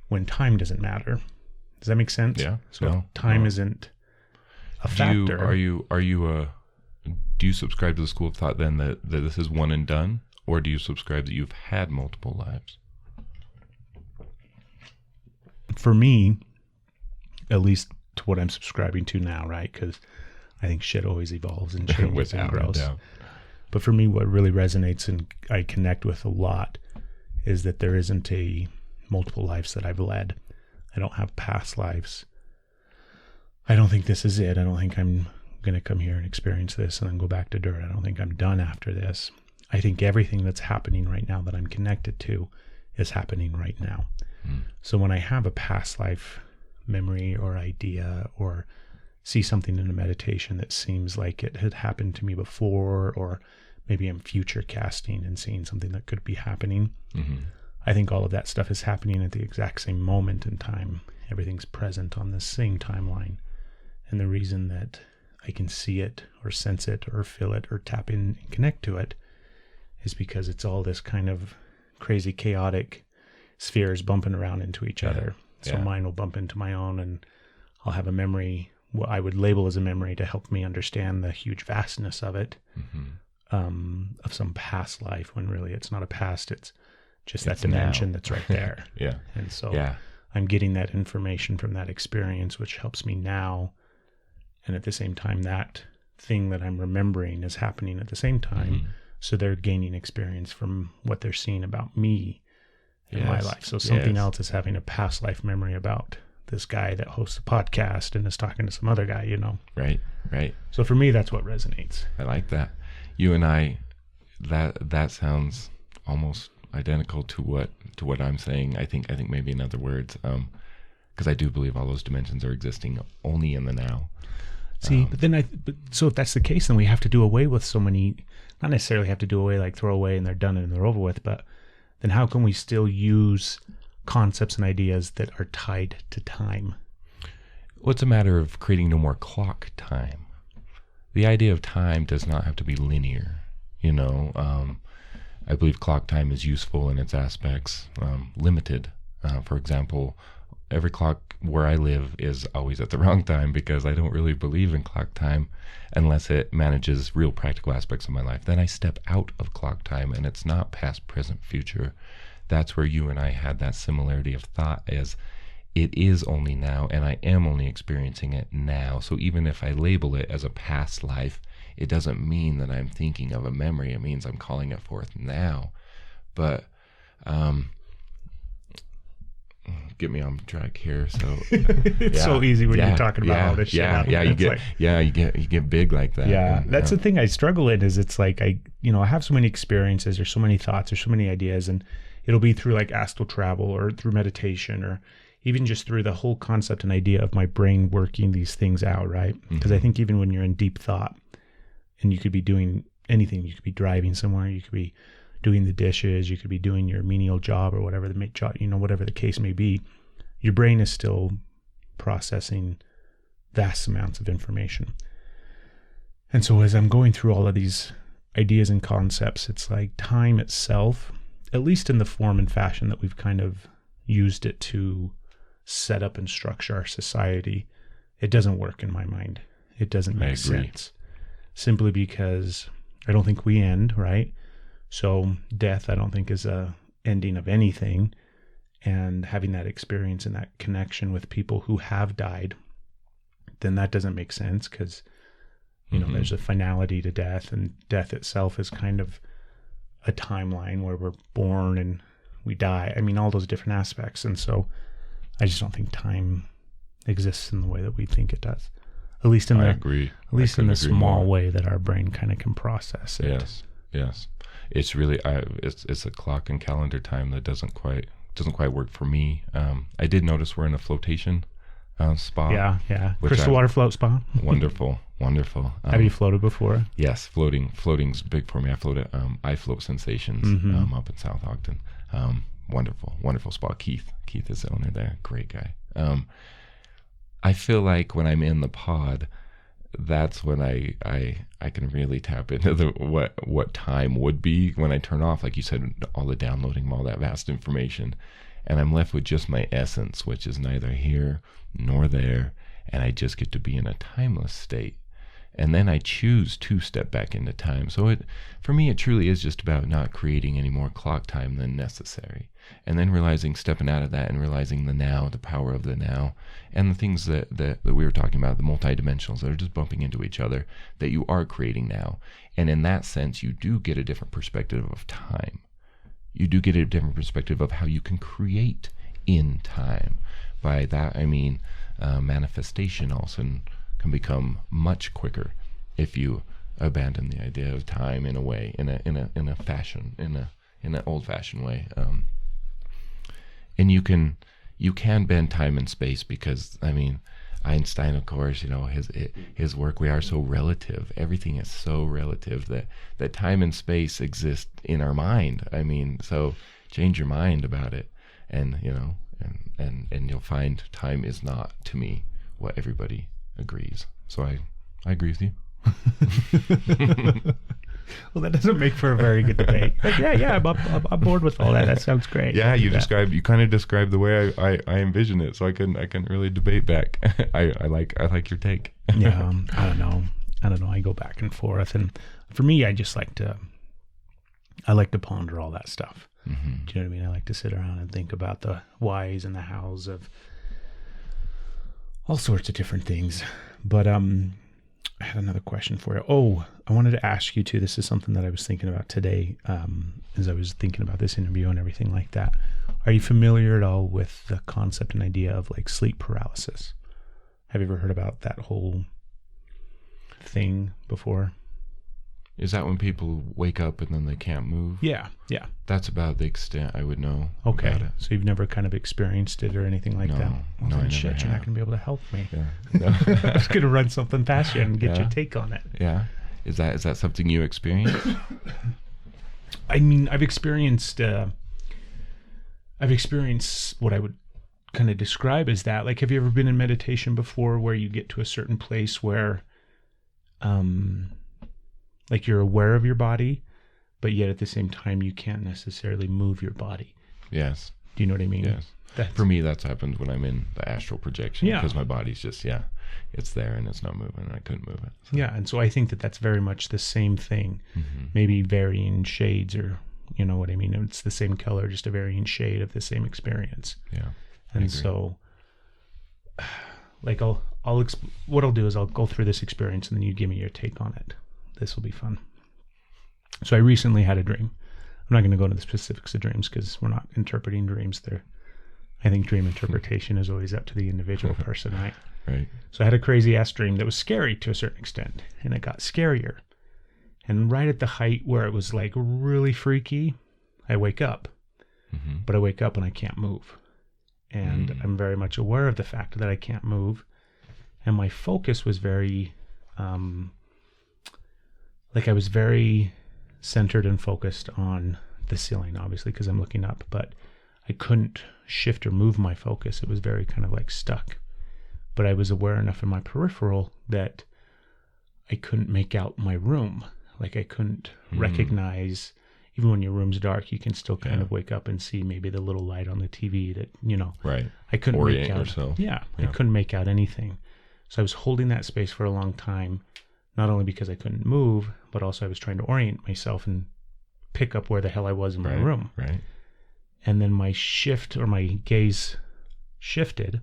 when time doesn't matter. Does that make sense? Yeah. So time isn't a factor. Do you subscribe to the school of thought then that this is one and done, or do you subscribe that you've had multiple lives? For me, at least to what I'm subscribing to now, right? Because I think shit always evolves and changes and grows. But for me, what really resonates and I connect with a lot is that there isn't a multiple lives that I've led. I don't have past lives. I don't think this is it. I don't think I'm going to come here and experience this and then go back to dirt. I don't think I'm done after this. I think everything that's happening right now that I'm connected to is happening right now. So when I have a past life memory or idea or see something in a meditation that seems like it had happened to me before, or maybe I'm future casting and seeing something that could be happening. Mm-hmm. I think all of that stuff is happening at the exact same moment in time. Everything's present on the same timeline. And the reason that I can see it or sense it or feel it or tap in and connect to it is because it's all this kind of crazy, chaotic spheres bumping around into each other. So mine will bump into my own, and I'll have a memory, what I would label as a memory, to help me understand the huge vastness of it, of some past life, when really it's not a past, it's just that dimension that's right there. And so I'm getting that information from that experience, which helps me now. And at the same time, that thing that I'm remembering is happening at the same time. So they're gaining experience from what they're seeing about me in my life. So something else is having a past life memory about this guy that hosts a podcast and is talking to some other guy, you know? Right. So for me, that's what resonates. I like that. You and I, that sounds almost identical to what I'm saying. I think maybe in other words, because I do believe all those dimensions are existing only in the now. See, so if that's the case, then we have to do away with so many, not necessarily have to do away, like throw away and they're done and they're over with, but then how can we still use concepts and ideas that are tied to time? Well, it's a matter of creating no more clock time. The idea of time does not have to be linear, you know. I believe clock time is useful in its aspects, limited. For example, every clock where I live is always at the wrong time because I don't really believe in clock time unless it manages real practical aspects of my life. Then I step out of clock time and it's not past, present, future. That's where you and I had that similarity of thought, as it is only now and I am only experiencing it now. So even if I label it as a past life, it doesn't mean that I'm thinking of a memory. It means I'm calling it forth now. But get me on track here. So it's so easy when you're talking about all this shit. You get big like that. And, that's the thing I struggle in, is it's like I have so many experiences or so many thoughts or so many ideas, and it'll be through like astral travel or through meditation or even just through the whole concept and idea of my brain working these things out, right? Because I think even when you're in deep thought, and you could be doing anything, you could be driving somewhere, you could be doing the dishes, you could be doing your menial job or whatever whatever the case may be, your brain is still processing vast amounts of information. And so as I'm going through all of these ideas and concepts, it's like time itself, at least in the form and fashion that we've kind of used it to set up and structure our society, it doesn't work in my mind. It doesn't make sense. Simply because I don't think we end, right? So death, I don't think, is a ending of anything. And having that experience and that connection with people who have died, then that doesn't make sense, because, you know, there's a finality to death, and death itself is kind of a timeline where we're born and we die. I mean, all those different aspects. And so I just don't think time exists in the way that we think it does. At least in the small way that our brain kind of can process it. Yes. It's really it's a clock and calendar time that doesn't quite work for me. I did notice we're in a flotation spa. Yeah. Crystal water float spa. Wonderful. Have you floated before? Yes, floating's big for me. I float sensations up in South Ogden. Wonderful spa. Keith is the owner there. Great guy. I feel like when I'm in the pod, that's when I can really tap into what time would be when I turn off, like you said, all the downloading, all that vast information, and I'm left with just my essence, which is neither here nor there, and I just get to be in a timeless state. And then I choose to step back into time. So for me, it truly is just about not creating any more clock time than necessary. And then stepping out of that and realizing the now, the power of the now, and the things that we were talking about, the multidimensionals that are just bumping into each other, that you are creating now. And in that sense, you do get a different perspective of time. You do get a different perspective of how you can create in time. By that, I mean, manifestation also can become much quicker if you abandon the idea of time in a way, in an old-fashioned way. And you can bend time and space, because I mean, Einstein, of course, his work, we are so relative. Everything is so relative that time and space exist in our mind. I mean, so change your mind about it, and and you'll find time is not, to me, what everybody agrees. So I agree with you. Well, that doesn't make for a very good debate. Like, yeah, I'm bored with all that. That sounds great. Yeah, you kind of described the way I envision it, so I couldn't really debate back. I like your take. Yeah, I don't know. I go back and forth, and for me, I just like to ponder all that stuff. Mm-hmm. Do you know what I mean? I like to sit around and think about the whys and the hows of all sorts of different things. But I had another question for you. Oh, I wanted to ask you too. This is something that I was thinking about today, as I was thinking about this interview and everything like that. Are you familiar at all with the concept and idea of like sleep paralysis? Have you ever heard about that whole thing before? Is that when people wake up and then they can't move? Yeah. That's about the extent I would know. Okay. About it. So you've never kind of experienced it or anything like that? Well, No, I never shit, have. you're not going to be able to help me. Yeah. No. I was going to run something past you and get your take on it. Yeah. Is that something you experienced? I mean, I've experienced what I would kind of describe as that. Like, have you ever been in meditation before where you get to a certain place where, like you're aware of your body, but yet at the same time you can't necessarily move your body? Yes. Do you know what I mean? Yes. For me, that's happened when I'm in the astral projection. Yeah. Because my body's just, it's there and it's not moving and I couldn't move it. So. Yeah. And so I think that that's very much the same thing, Mm-hmm. maybe varying shades, or you know what I mean? It's the same color, just a varying shade of the same experience. Yeah. And so like what I'll do is I'll go through this experience and then you give me your take on it. This will be fun. So I recently had a dream. I'm not going to go into the specifics of dreams because we're not interpreting dreams. I think dream interpretation is always up to the individual person, right? Right. So I had a crazy ass dream that was scary to a certain extent, and it got scarier. And right at the height where it was like really freaky, I wake up. Mm-hmm. But I wake up and I can't move. And I'm very much aware of the fact that I can't move. And my focus was very, I was very centered and focused on the ceiling, obviously, because I'm looking up, but I couldn't shift or move my focus. It was very kind of like stuck. But I was aware enough in my peripheral that I couldn't make out my room. Like I couldn't recognize, even when your room's dark, you can still kind of wake up and see maybe the little light on the TV that, Right. I couldn't Orient make out. yourself. Yeah, I couldn't make out anything. So I was holding that space for a long time, not only because I couldn't move, but also I was trying to orient myself and pick up where the hell I was in my room. Right. And then my gaze shifted,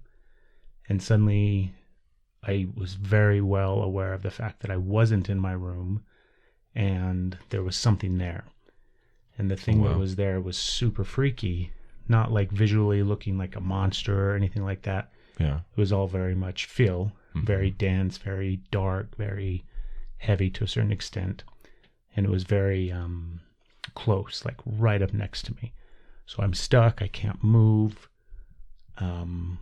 and suddenly I was very well aware of the fact that I wasn't in my room and there was something there. And the thing that was there was super freaky, not like visually looking like a monster or anything like that. Yeah. It was all very much very dense, very dark, very heavy to a certain extent. And it was very close, like right up next to me. So I'm stuck. I can't move. I'm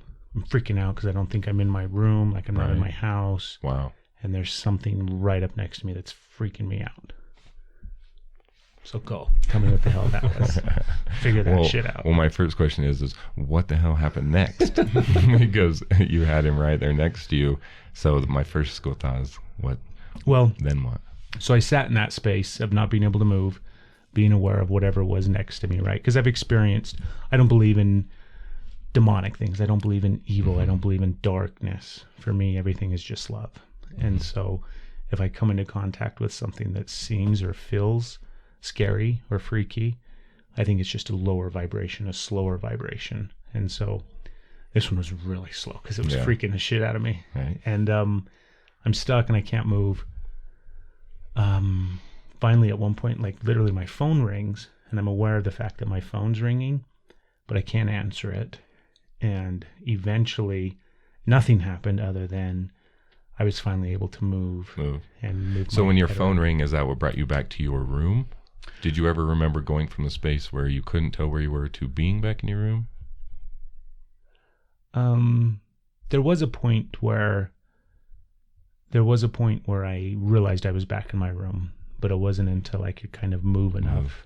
freaking out because I don't think I'm in my room, like I'm not in my house. Wow. And there's something right up next to me that's freaking me out. So go. Tell me what the hell that was. Figure that shit out. Well, my first question is what the hell happened next? Because you had him right there next to you. So my first thought is, then what? So I sat in that space of not being able to move, being aware of whatever was next to me, right? Because I don't believe in demonic things. I don't believe in evil. Mm-hmm. I don't believe in darkness. For me, everything is just love. Mm-hmm. And so if I come into contact with something that seems or feels scary or freaky, I think it's just a lower vibration, a slower vibration. And so this one was really slow because it was freaking the shit out of me. Right. And I'm stuck and I can't move. Finally, at one point, like literally my phone rings and I'm aware of the fact that my phone's ringing, but I can't answer it. And eventually nothing happened other than I was finally able to move. And move. So when your phone rang, is that what brought you back to your room? Did you ever remember going from the space where you couldn't tell where you were to being back in your room? there was a point where I realized I was back in my room, but it wasn't until I could kind of move enough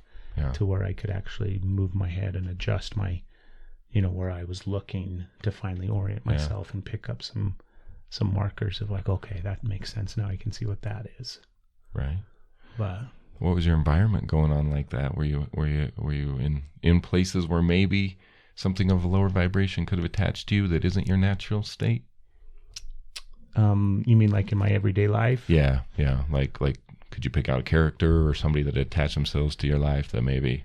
to where I could actually move my head and adjust my, where I was looking to finally orient myself and pick up some markers of like, okay, that makes sense. Now I can see what that is. Right. But what was your environment going on like that? Were you in places where maybe something of a lower vibration could have attached to you that isn't your natural state? You mean like in my everyday life? Yeah. Like could you pick out a character or somebody that attached themselves to your life that maybe?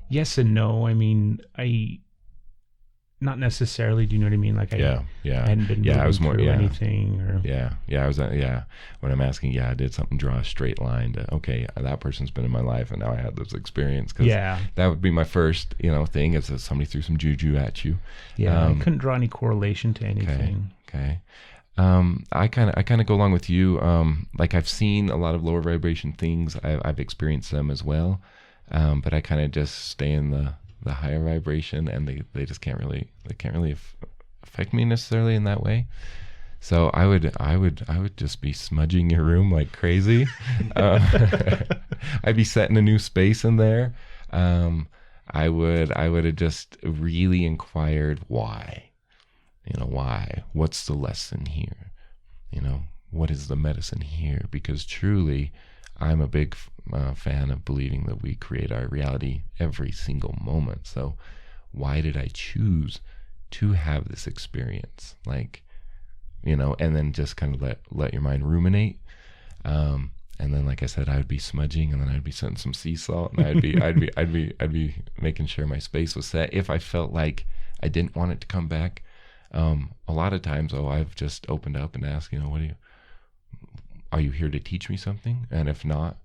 Yes and no. I mean, not necessarily. Do you know what I mean? Like I hadn't been moving through anything. Or I was when I'm asking, I did something, draw a straight line to, okay, that person's been in my life and now I had this experience. Cause that would be my first, thing is that somebody threw some juju at you. I couldn't draw any correlation to anything. Okay. I kind of go along with you. Like I've seen a lot of lower vibration things. I've experienced them as well. But I kind of just stay in the higher vibration, and they just can't really affect me necessarily in that way. So I would just be smudging your room like crazy. I'd be setting a new space in there. I would have just really inquired why. Why? What's the lesson here? What is the medicine here? Because truly, I'm a big fan of believing that we create our reality every single moment. So why did I choose to have this experience? Like, and then just kind of let your mind ruminate. And then, like I said, I would be smudging, and then I'd be setting some sea salt, and I'd be making sure my space was set. If I felt like I didn't want it to come back, a lot of times, I've just opened up and asked, are you here to teach me something? And if not,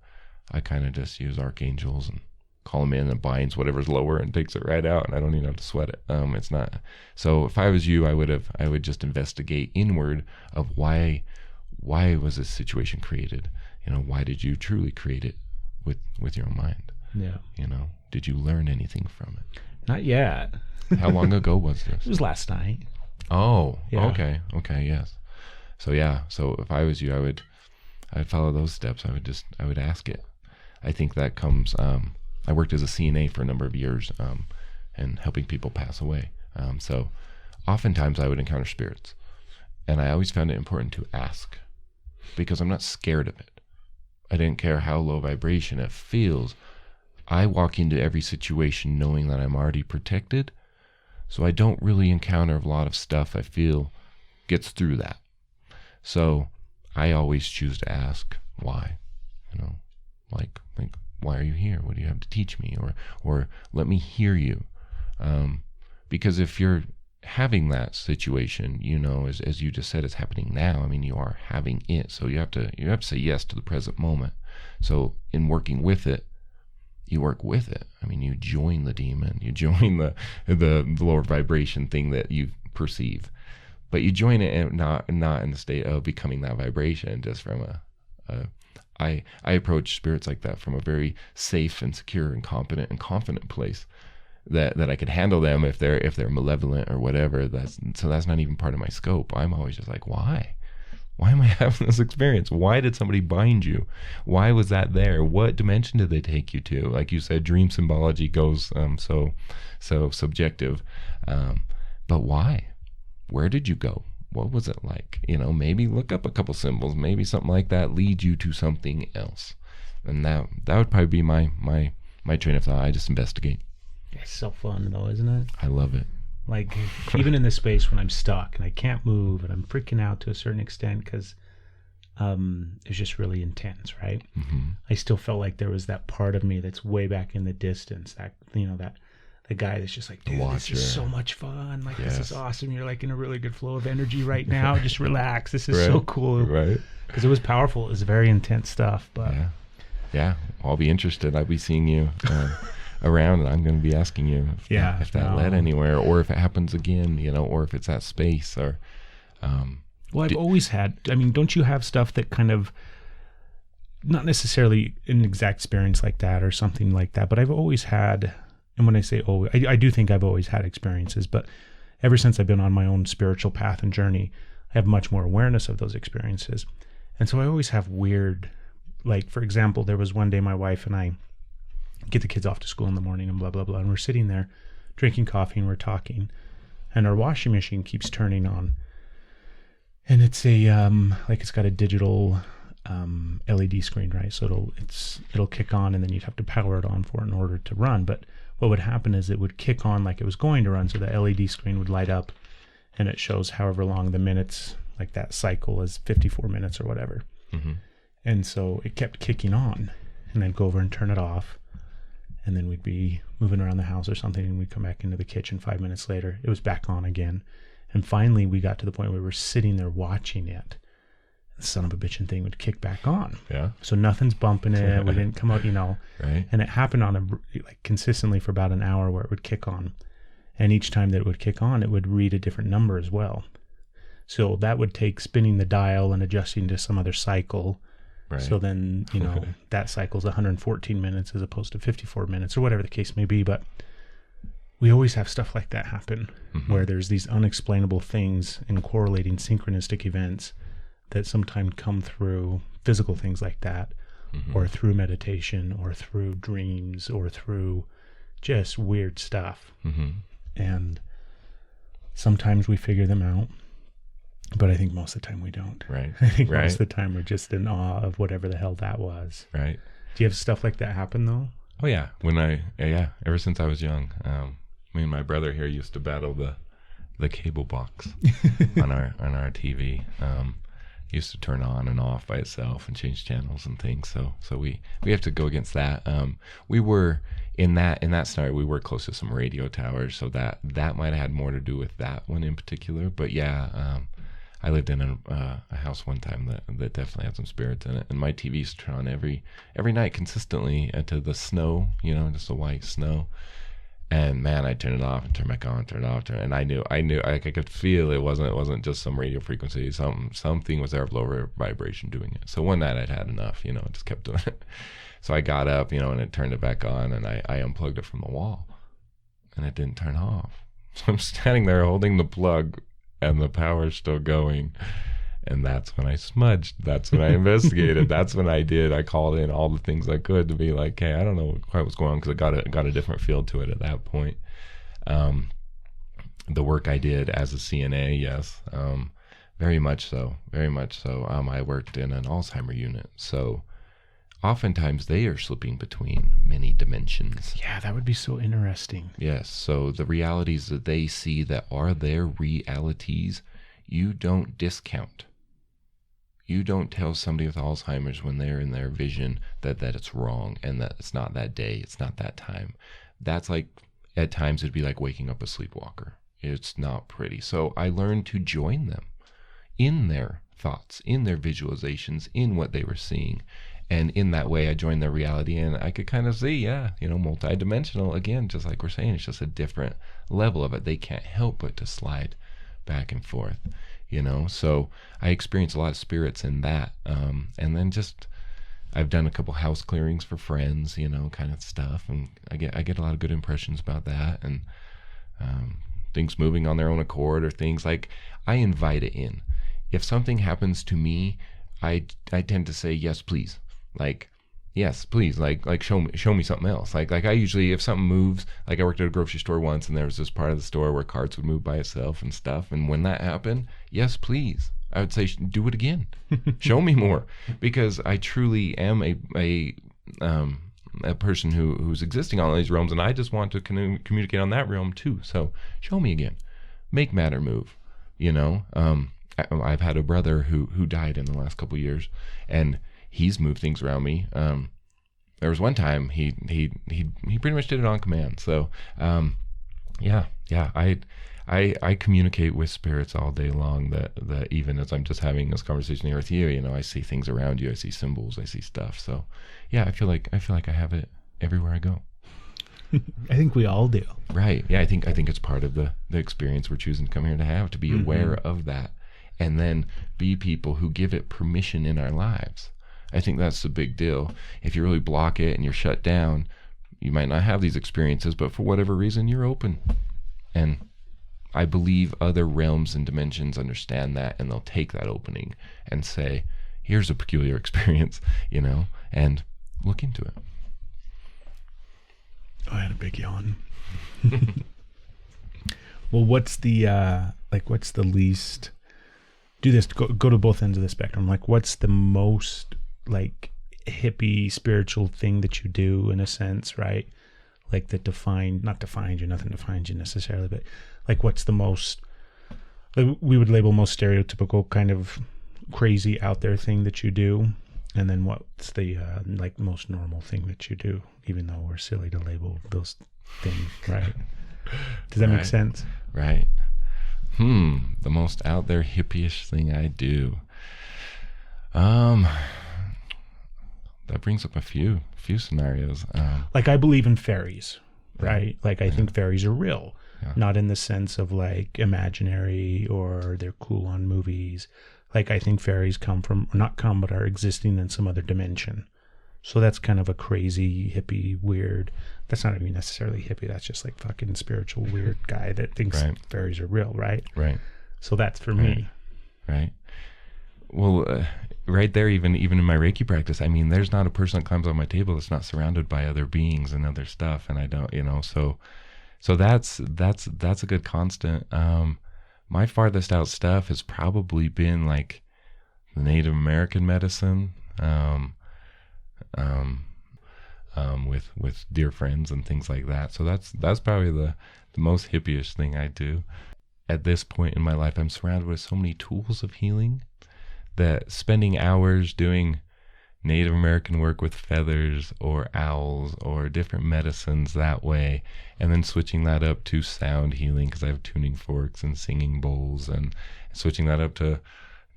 I kind of just use archangels and call them in and binds whatever's lower and takes it right out, and I don't even have to sweat it. It's not. So if I was you, I would just investigate inward of why was this situation created? Why did you truly create it with your own mind? Yeah. Did you learn anything from it? Not yet. How long ago was this? It was last night. Oh, yeah. Okay, yes. So if I was you, I'd follow those steps. I would ask it. I think that comes, I worked as a CNA for a number of years, and helping people pass away. So oftentimes I would encounter spirits, and I always found it important to ask, because I'm not scared of it. I didn't care how low vibration it feels. I walk into every situation knowing that I'm already protected. So I don't really encounter a lot of stuff I feel gets through that. So I always choose to ask why, like why are you here? What do you have to teach me? Or let me hear you. Because if you're having that situation, as you just said, it's happening now. I mean, you are having it. So you have to say yes to the present moment. So in working with it, you work with it. I mean, you join the demon, you join the lower vibration thing that you perceive, but you join it and not in the state of becoming that vibration. Just from I approach spirits like that from a very safe and secure and competent and confident place that I could handle them if they're malevolent or whatever. That's not even part of my scope. I'm always just like, why? Why am I having this experience? Why did somebody bind you? Why was that there? What dimension did they take you to? Like you said, dream symbology goes so subjective. But why? Where did you go? What was it like? Maybe look up a couple symbols. Maybe something like that leads you to something else. And that would probably be my train of thought. I just investigate. It's so fun though, isn't it? I love it. Like, even in this space when I'm stuck and I can't move and I'm freaking out to a certain extent because it's just really intense, right? Mm-hmm. I still felt like there was that part of me that's way back in the distance, that the guy that's just like, dude, this is so much fun. Like, This is awesome. You're like in a really good flow of energy right now. Just relax. This is so cool. Right. Because it was powerful. It was very intense stuff. But yeah. I'll be interested. I'll be seeing you around, and I'm going to be asking you if that led anywhere, or if it happens again, or if it's that space, or well, I've always had, don't you have stuff that kind of, not necessarily an exact experience like that or something like that, but I've always had, and when I say always, I do think I've always had experiences, but ever since I've been on my own spiritual path and journey, I have much more awareness of those experiences. And so I always have weird, like, for example, there was one day my wife and I get the kids off to school in the morning and blah, blah, blah. And we're sitting there drinking coffee and we're talking, and our washing machine keeps turning on. And it's it's got a digital LED screen, right? So it'll kick on, and then you'd have to power it on for it in order to run. But what would happen is it would kick on like it was going to run. So the LED screen would light up, and it shows however long the minutes, like that cycle is 54 minutes or whatever. Mm-hmm. And so it kept kicking on, and I'd go over and turn it off. And then we'd be moving around the house or something, and we'd come back into the kitchen 5 minutes later. It was back on again. And finally, we got to the point where we were sitting there watching it. The son of a bitchin' thing would kick back on. Yeah. So nothing's bumping it. We didn't come out, Right. And it happened consistently for about an hour where it would kick on. And each time that it would kick on, it would read a different number as well. So that would take spinning the dial and adjusting to some other cycle. Right. So then, that cycle's 114 minutes as opposed to 54 minutes or whatever the case may be. But we always have stuff like that happen, mm-hmm. where there's these unexplainable things and correlating synchronistic events that sometimes come through physical things like that, mm-hmm. or through meditation, or through dreams, or through just weird stuff. Mm-hmm. And sometimes we figure them out, but I think most of the time we don't. Right. I think most of the time we're just in awe of whatever the hell that was. Right. Do you have stuff like that happen though? Oh yeah. Ever since I was young, me and my brother here used to battle the cable box on our TV. Used to turn on and off by itself and change channels and things. So we have to go against that. We were in that scenario. We were close to some radio towers, so that might have had more to do with that one in particular. But yeah, I lived in a house one time that definitely had some spirits in it, and my TV used to turn on every night consistently to the snow, just the white snow. And man, I turned it off and turn back on, turn it off, and I knew, I could feel it wasn't just some radio frequency. Something was there of lower vibration doing it. So one night I'd had enough, just kept doing it. So I got up, and it turned it back on, and I unplugged it from the wall, and it didn't turn off. So I'm standing there holding the plug, and the power's still going. And that's when I smudged. That's when I investigated. That's when I called in all the things I could to be like, hey, I don't know quite what's going on, because it got a different feel to it at that point. The work I did as a CNA, yes, very much so, very much so. I worked in an Alzheimer unit, so oftentimes they are slipping between many dimensions. Yeah, that would be so interesting. Yes, so the realities that they see that are their realities, you don't discount. You don't tell somebody with Alzheimer's when they're in their vision that it's wrong and that it's not that day, it's not that time. That's like, at times it'd be like waking up a sleepwalker. It's not pretty. So I learned to join them in their thoughts, in their visualizations, in what they were seeing. And in that way, I joined their reality, and I could kind of see, multidimensional. Again, just like we're saying, it's just a different level of it. They can't help but to slide back and forth. So I experienced a lot of spirits in that. And then I've done a couple house clearings for friends, kind of stuff. And I get a lot of good impressions about that. And things moving on their own accord, or things like, I invite it in. If something happens to me, I tend to say, yes, please. Like, yes, please. Like show me something else. Like I usually, if something moves, like I worked at a grocery store once, and there was this part of the store where carts would move by itself and stuff. And when that happened, yes, please, I would say, do it again. Show me more, because I truly am a person who's existing on these realms, and I just want to communicate on that realm too. So show me again, make matter move. I've had a brother who died in the last couple of years, and he's moved things around me. There was one time he pretty much did it on command. So, I communicate with spirits all day long. That even as I'm just having this conversation here with you, I see things around you. I see symbols. I see stuff. So, yeah, I feel like I have it everywhere I go. I think we all do. Right. Yeah. I think it's part of the experience we're choosing to come here to have, to be mm-hmm. aware of that, and then be people who give it permission in our lives. I think that's the big deal. If you really block it and you're shut down, you might not have these experiences, but for whatever reason, you're open. And I believe other realms and dimensions understand that, and they'll take that opening and say, here's a peculiar experience, and look into it. I had a big yawn. Well, what's the least, do this, go to both ends of the spectrum. Like, what's the most like hippie spiritual thing that you do, in a sense, right? Like that nothing defines you necessarily, but like what's the most, like, we would label most stereotypical kind of crazy out there thing that you do, and then what's the like most normal thing that you do, even though we're silly to label those things, right? Does that make sense? Right. The most out there hippie-ish thing I do. That brings up a few scenarios. Like, I believe in fairies, right? Like, I think fairies are real, not in the sense of like imaginary or they're cool on movies. Like, I think fairies but are existing in some other dimension. So that's kind of a crazy, hippie, weird. That's not even necessarily hippie. That's just like fucking spiritual, weird guy that thinks fairies are real, right? Right. So that's for me. Right. Well, right there, even in my Reiki practice, I mean, there's not a person that climbs on my table that's not surrounded by other beings and other stuff, and I don't, so that's a good constant. My farthest out stuff has probably been like the Native American medicine, with dear friends and things like that. So that's probably the most hippie-ish thing I do. At this point in my life, I'm surrounded with so many tools of healing that spending hours doing Native American work with feathers or owls or different medicines that way, and then switching that up to sound healing, because I have tuning forks and singing bowls, and switching that up to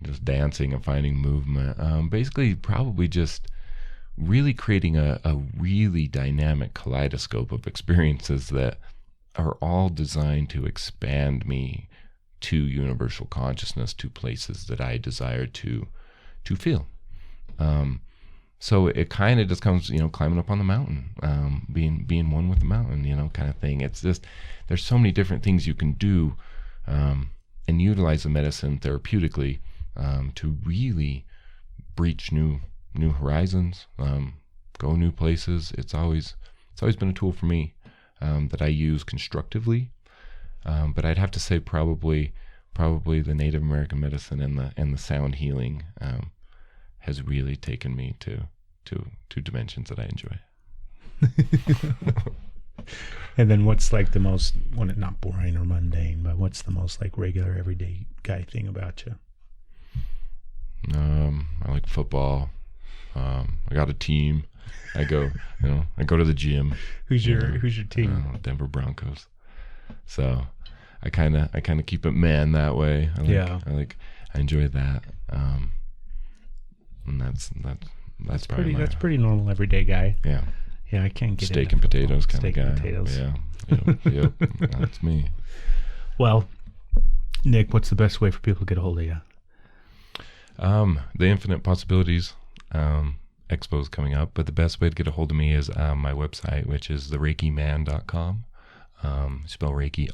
just dancing and finding movement. Basically, probably just really creating a really dynamic kaleidoscope of experiences that are all designed to expand me to universal consciousness, to places that I desire to feel. So it kind of just comes, climbing up on the mountain, being one with the mountain, kind of thing. It's just, there's so many different things you can do, and utilize the medicine therapeutically, to really breach new horizons, go new places. It's always been a tool for me, that I use constructively. But I'd have to say probably the Native American medicine and the sound healing, has really taken me to dimensions that I enjoy. And then what's like the most, not boring or mundane, but what's the most like regular everyday guy thing about you? I like football. I got a team. I go to the gym. Who's your team? Denver Broncos. So I kind of keep it man that way. I enjoy that. And that's pretty normal everyday guy. Yeah. Yeah, I can't get steak and potatoes kind of guy. Steak and potatoes. Yeah. Yep. That's me. Well, Nick, what's the best way for people to get a hold of you? The Infinite Possibilities Expo is coming up, but the best way to get a hold of me is my website, which is thereikimann.com. Spell Reiki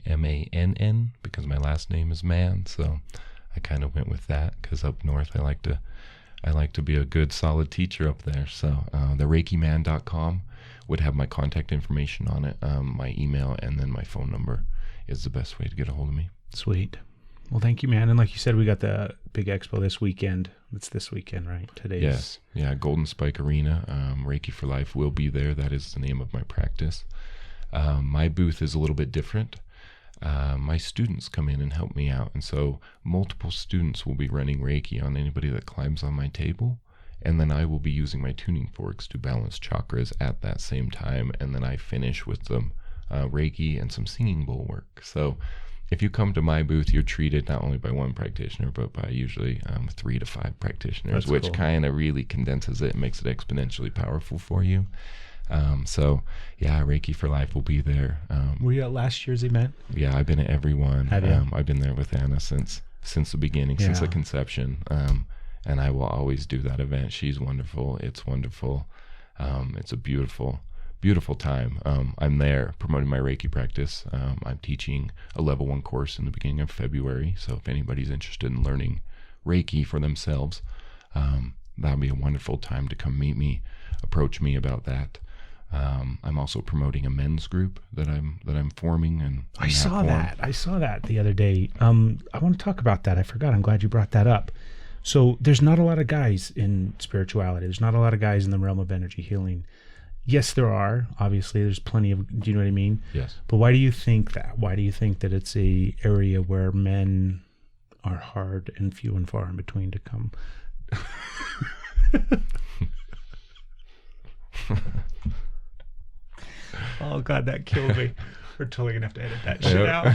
REIKIMANN, because my last name is Mann, so I kind of went with that, because up north I like to be a good solid teacher up there. So thereikimann.com would have my contact information on it, my email, and then my phone number is the best way to get a hold of me. Sweet. Well, thank you, man. And like you said, we got the big expo this weekend. It's this weekend, right? Yes. Yeah, Golden Spike Arena. Reiki for Life will be there. That is the name of my practice. My booth is a little bit different. My students come in and help me out. And so multiple students will be running Reiki on anybody that climbs on my table. And then I will be using my tuning forks to balance chakras at that same time. And then I finish with some Reiki and some singing bowl work. So if you come to my booth, you're treated not only by one practitioner, but by usually 3 to 5 practitioners. That's which cool. Kind of really condenses it and makes it exponentially powerful for you. So yeah, Reiki for Life will be there. Were you at last year's event? Yeah, I've been at every one. Have you? I've been there with Anna since the beginning, since the conception. And I will always do that event. She's wonderful. It's wonderful. It's a beautiful beautiful time. I'm there promoting my Reiki practice. I'm teaching a level 1 course in the beginning of February. So if anybody's interested in learning Reiki for themselves, that'll be a wonderful time to come meet me, approach me about that. I'm also promoting a men's group that I'm forming, and I saw that the other day. I want to talk about that. I forgot. I'm glad you brought that up. So there's not a lot of guys in spirituality. There's not a lot of guys in the realm of energy healing. Yes, there are. Obviously, there's plenty of. Do you know what I mean? Yes. But why do you think that? Why do you think that it's a area where men are hard and few and far in between to come? Oh God, that killed me. We're totally gonna have to edit that shit out.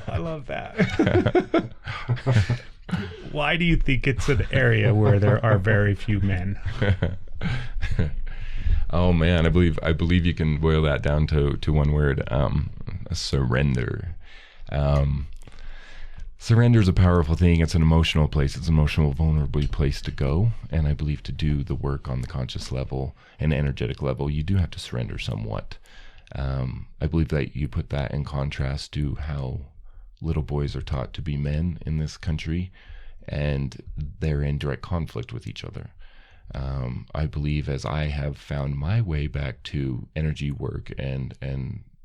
I love that. Why do you think it's an area where there are very few men? Oh man, I believe you can boil that down to one word: surrender. Surrender is a powerful thing. It's an emotional place. It's an emotional, vulnerable place to go. And I believe to do the work on the conscious level and energetic level, you do have to surrender somewhat. I believe that you put that in contrast to how little boys are taught to be men in this country, and they're in direct conflict with each other. I believe, as I have found my way back to energy work and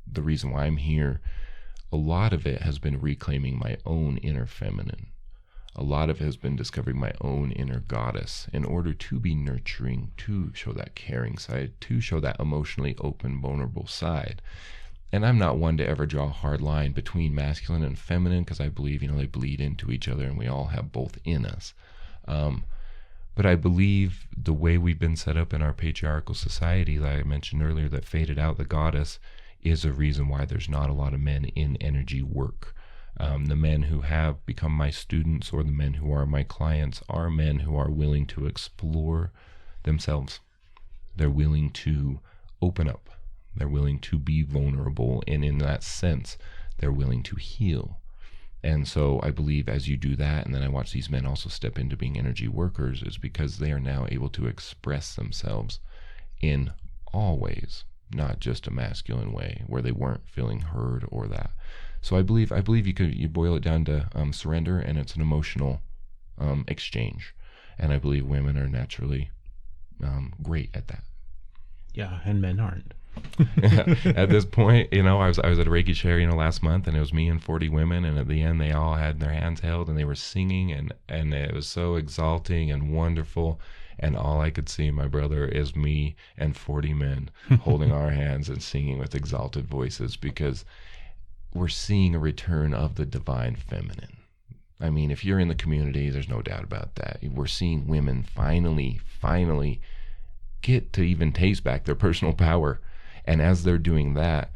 the reason why I'm here, a lot of it has been reclaiming my own inner feminine. A lot of it has been discovering my own inner goddess in order to be nurturing, to show that caring side, to show that emotionally open, vulnerable side. And I'm not one to ever draw a hard line between masculine and feminine, because I believe, they bleed into each other and we all have both in us. But I believe the way we've been set up in our patriarchal society that I mentioned earlier that faded out the goddess is a reason why there's not a lot of men in energy work. The men who have become my students or the men who are my clients are men who are willing to explore themselves. They're willing to open up. They're willing to be vulnerable. And in that sense, they're willing to heal. And so I believe as you do that, and then I watch these men also step into being energy workers, is because they are now able to express themselves in all ways, not just a masculine way where they weren't feeling heard or that. So I believe you boil it down to surrender, and it's an emotional exchange. And I believe women are naturally great at that. Yeah, and men aren't. At this point, I was at a Reiki share, last month, and it was me and 40 women, and at the end they all had their hands held and they were singing, and it was so exalting and wonderful. And all I could see, my brother, is me and 40 men holding our hands and singing with exalted voices, because we're seeing a return of the divine feminine. I mean, if you're in the community, there's no doubt about that. We're seeing women finally get to even taste back their personal power. And as they're doing that,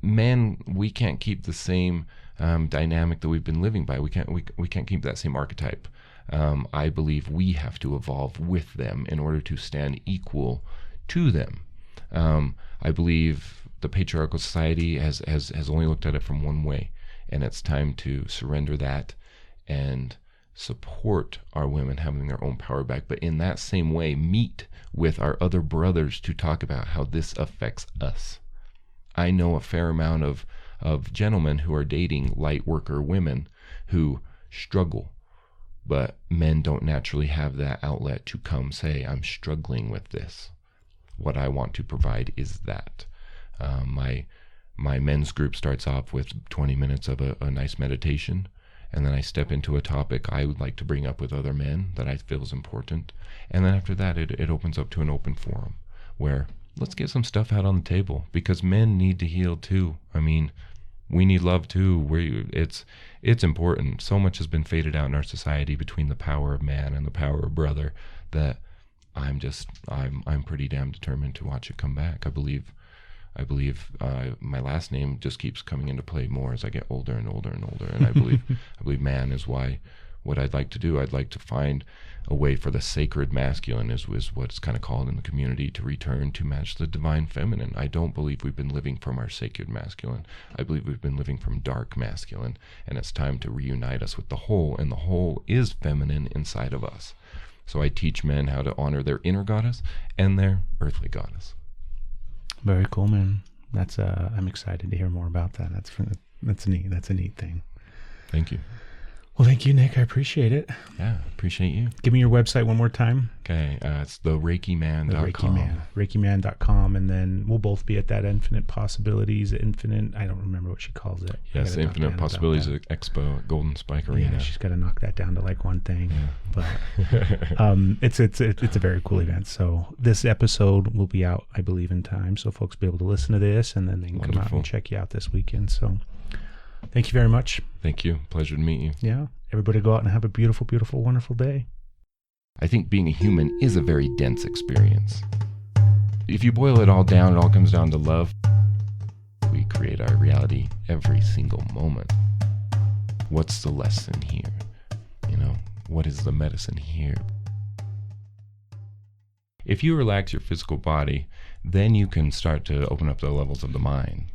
men, we can't keep the same dynamic that we've been living by. We can't keep that same archetype. I believe we have to evolve with them in order to stand equal to them. I believe the patriarchal society has only looked at it from one way, and it's time to surrender that and support our women having their own power back, but in that same way meet with our other brothers to talk about how this affects us. I know a fair amount of gentlemen who are dating light worker women who struggle, but men don't naturally have that outlet to come say, I'm struggling with this. What I want to provide is that. My men's group starts off with 20 minutes of a nice meditation, and then I step into a topic I would like to bring up with other men that I feel is important. And then after that, it opens up to an open forum where let's get some stuff out on the table, because men need to heal too. I mean, we need love too. It's important. So much has been faded out in our society between the power of man and the power of brother that I'm pretty damn determined to watch it come back. I believe my last name just keeps coming into play more as I get older and older and older. And I believe man is what I'd like to do. I'd like to find a way for the sacred masculine is what's kind of called in the community to return to match the divine feminine. I don't believe we've been living from our sacred masculine. I believe we've been living from dark masculine, and it's time to reunite us with the whole, and the whole is feminine inside of us. So I teach men how to honor their inner goddess and their earthly goddess. Very cool, man. That's I'm excited to hear more about that. That's neat. That's a neat thing. Thank you. Well, thank you, Nick. I appreciate it. Yeah, appreciate you. Give me your website one more time. Okay, it's the ReikiMan.com. The Reiki Man, ReikiMan.com, and then we'll both be at that Infinite Possibilities, I don't remember what she calls it. Yes, Infinite Possibilities Expo at Golden Spike Arena. Yeah, she's got to knock that down to like one thing. Yeah. But it's a very cool event. So this episode will be out, I believe, in time. So folks will be able to listen to this, and then they can come out and check you out this weekend. So thank you very much. Thank you. Pleasure to meet you. Yeah. Everybody go out and have a beautiful, beautiful, wonderful day. I think being a human is a very dense experience. If you boil it all down, it all comes down to love. We create our reality every single moment. What's the lesson here? What is the medicine here? If you relax your physical body, then you can start to open up the levels of the mind.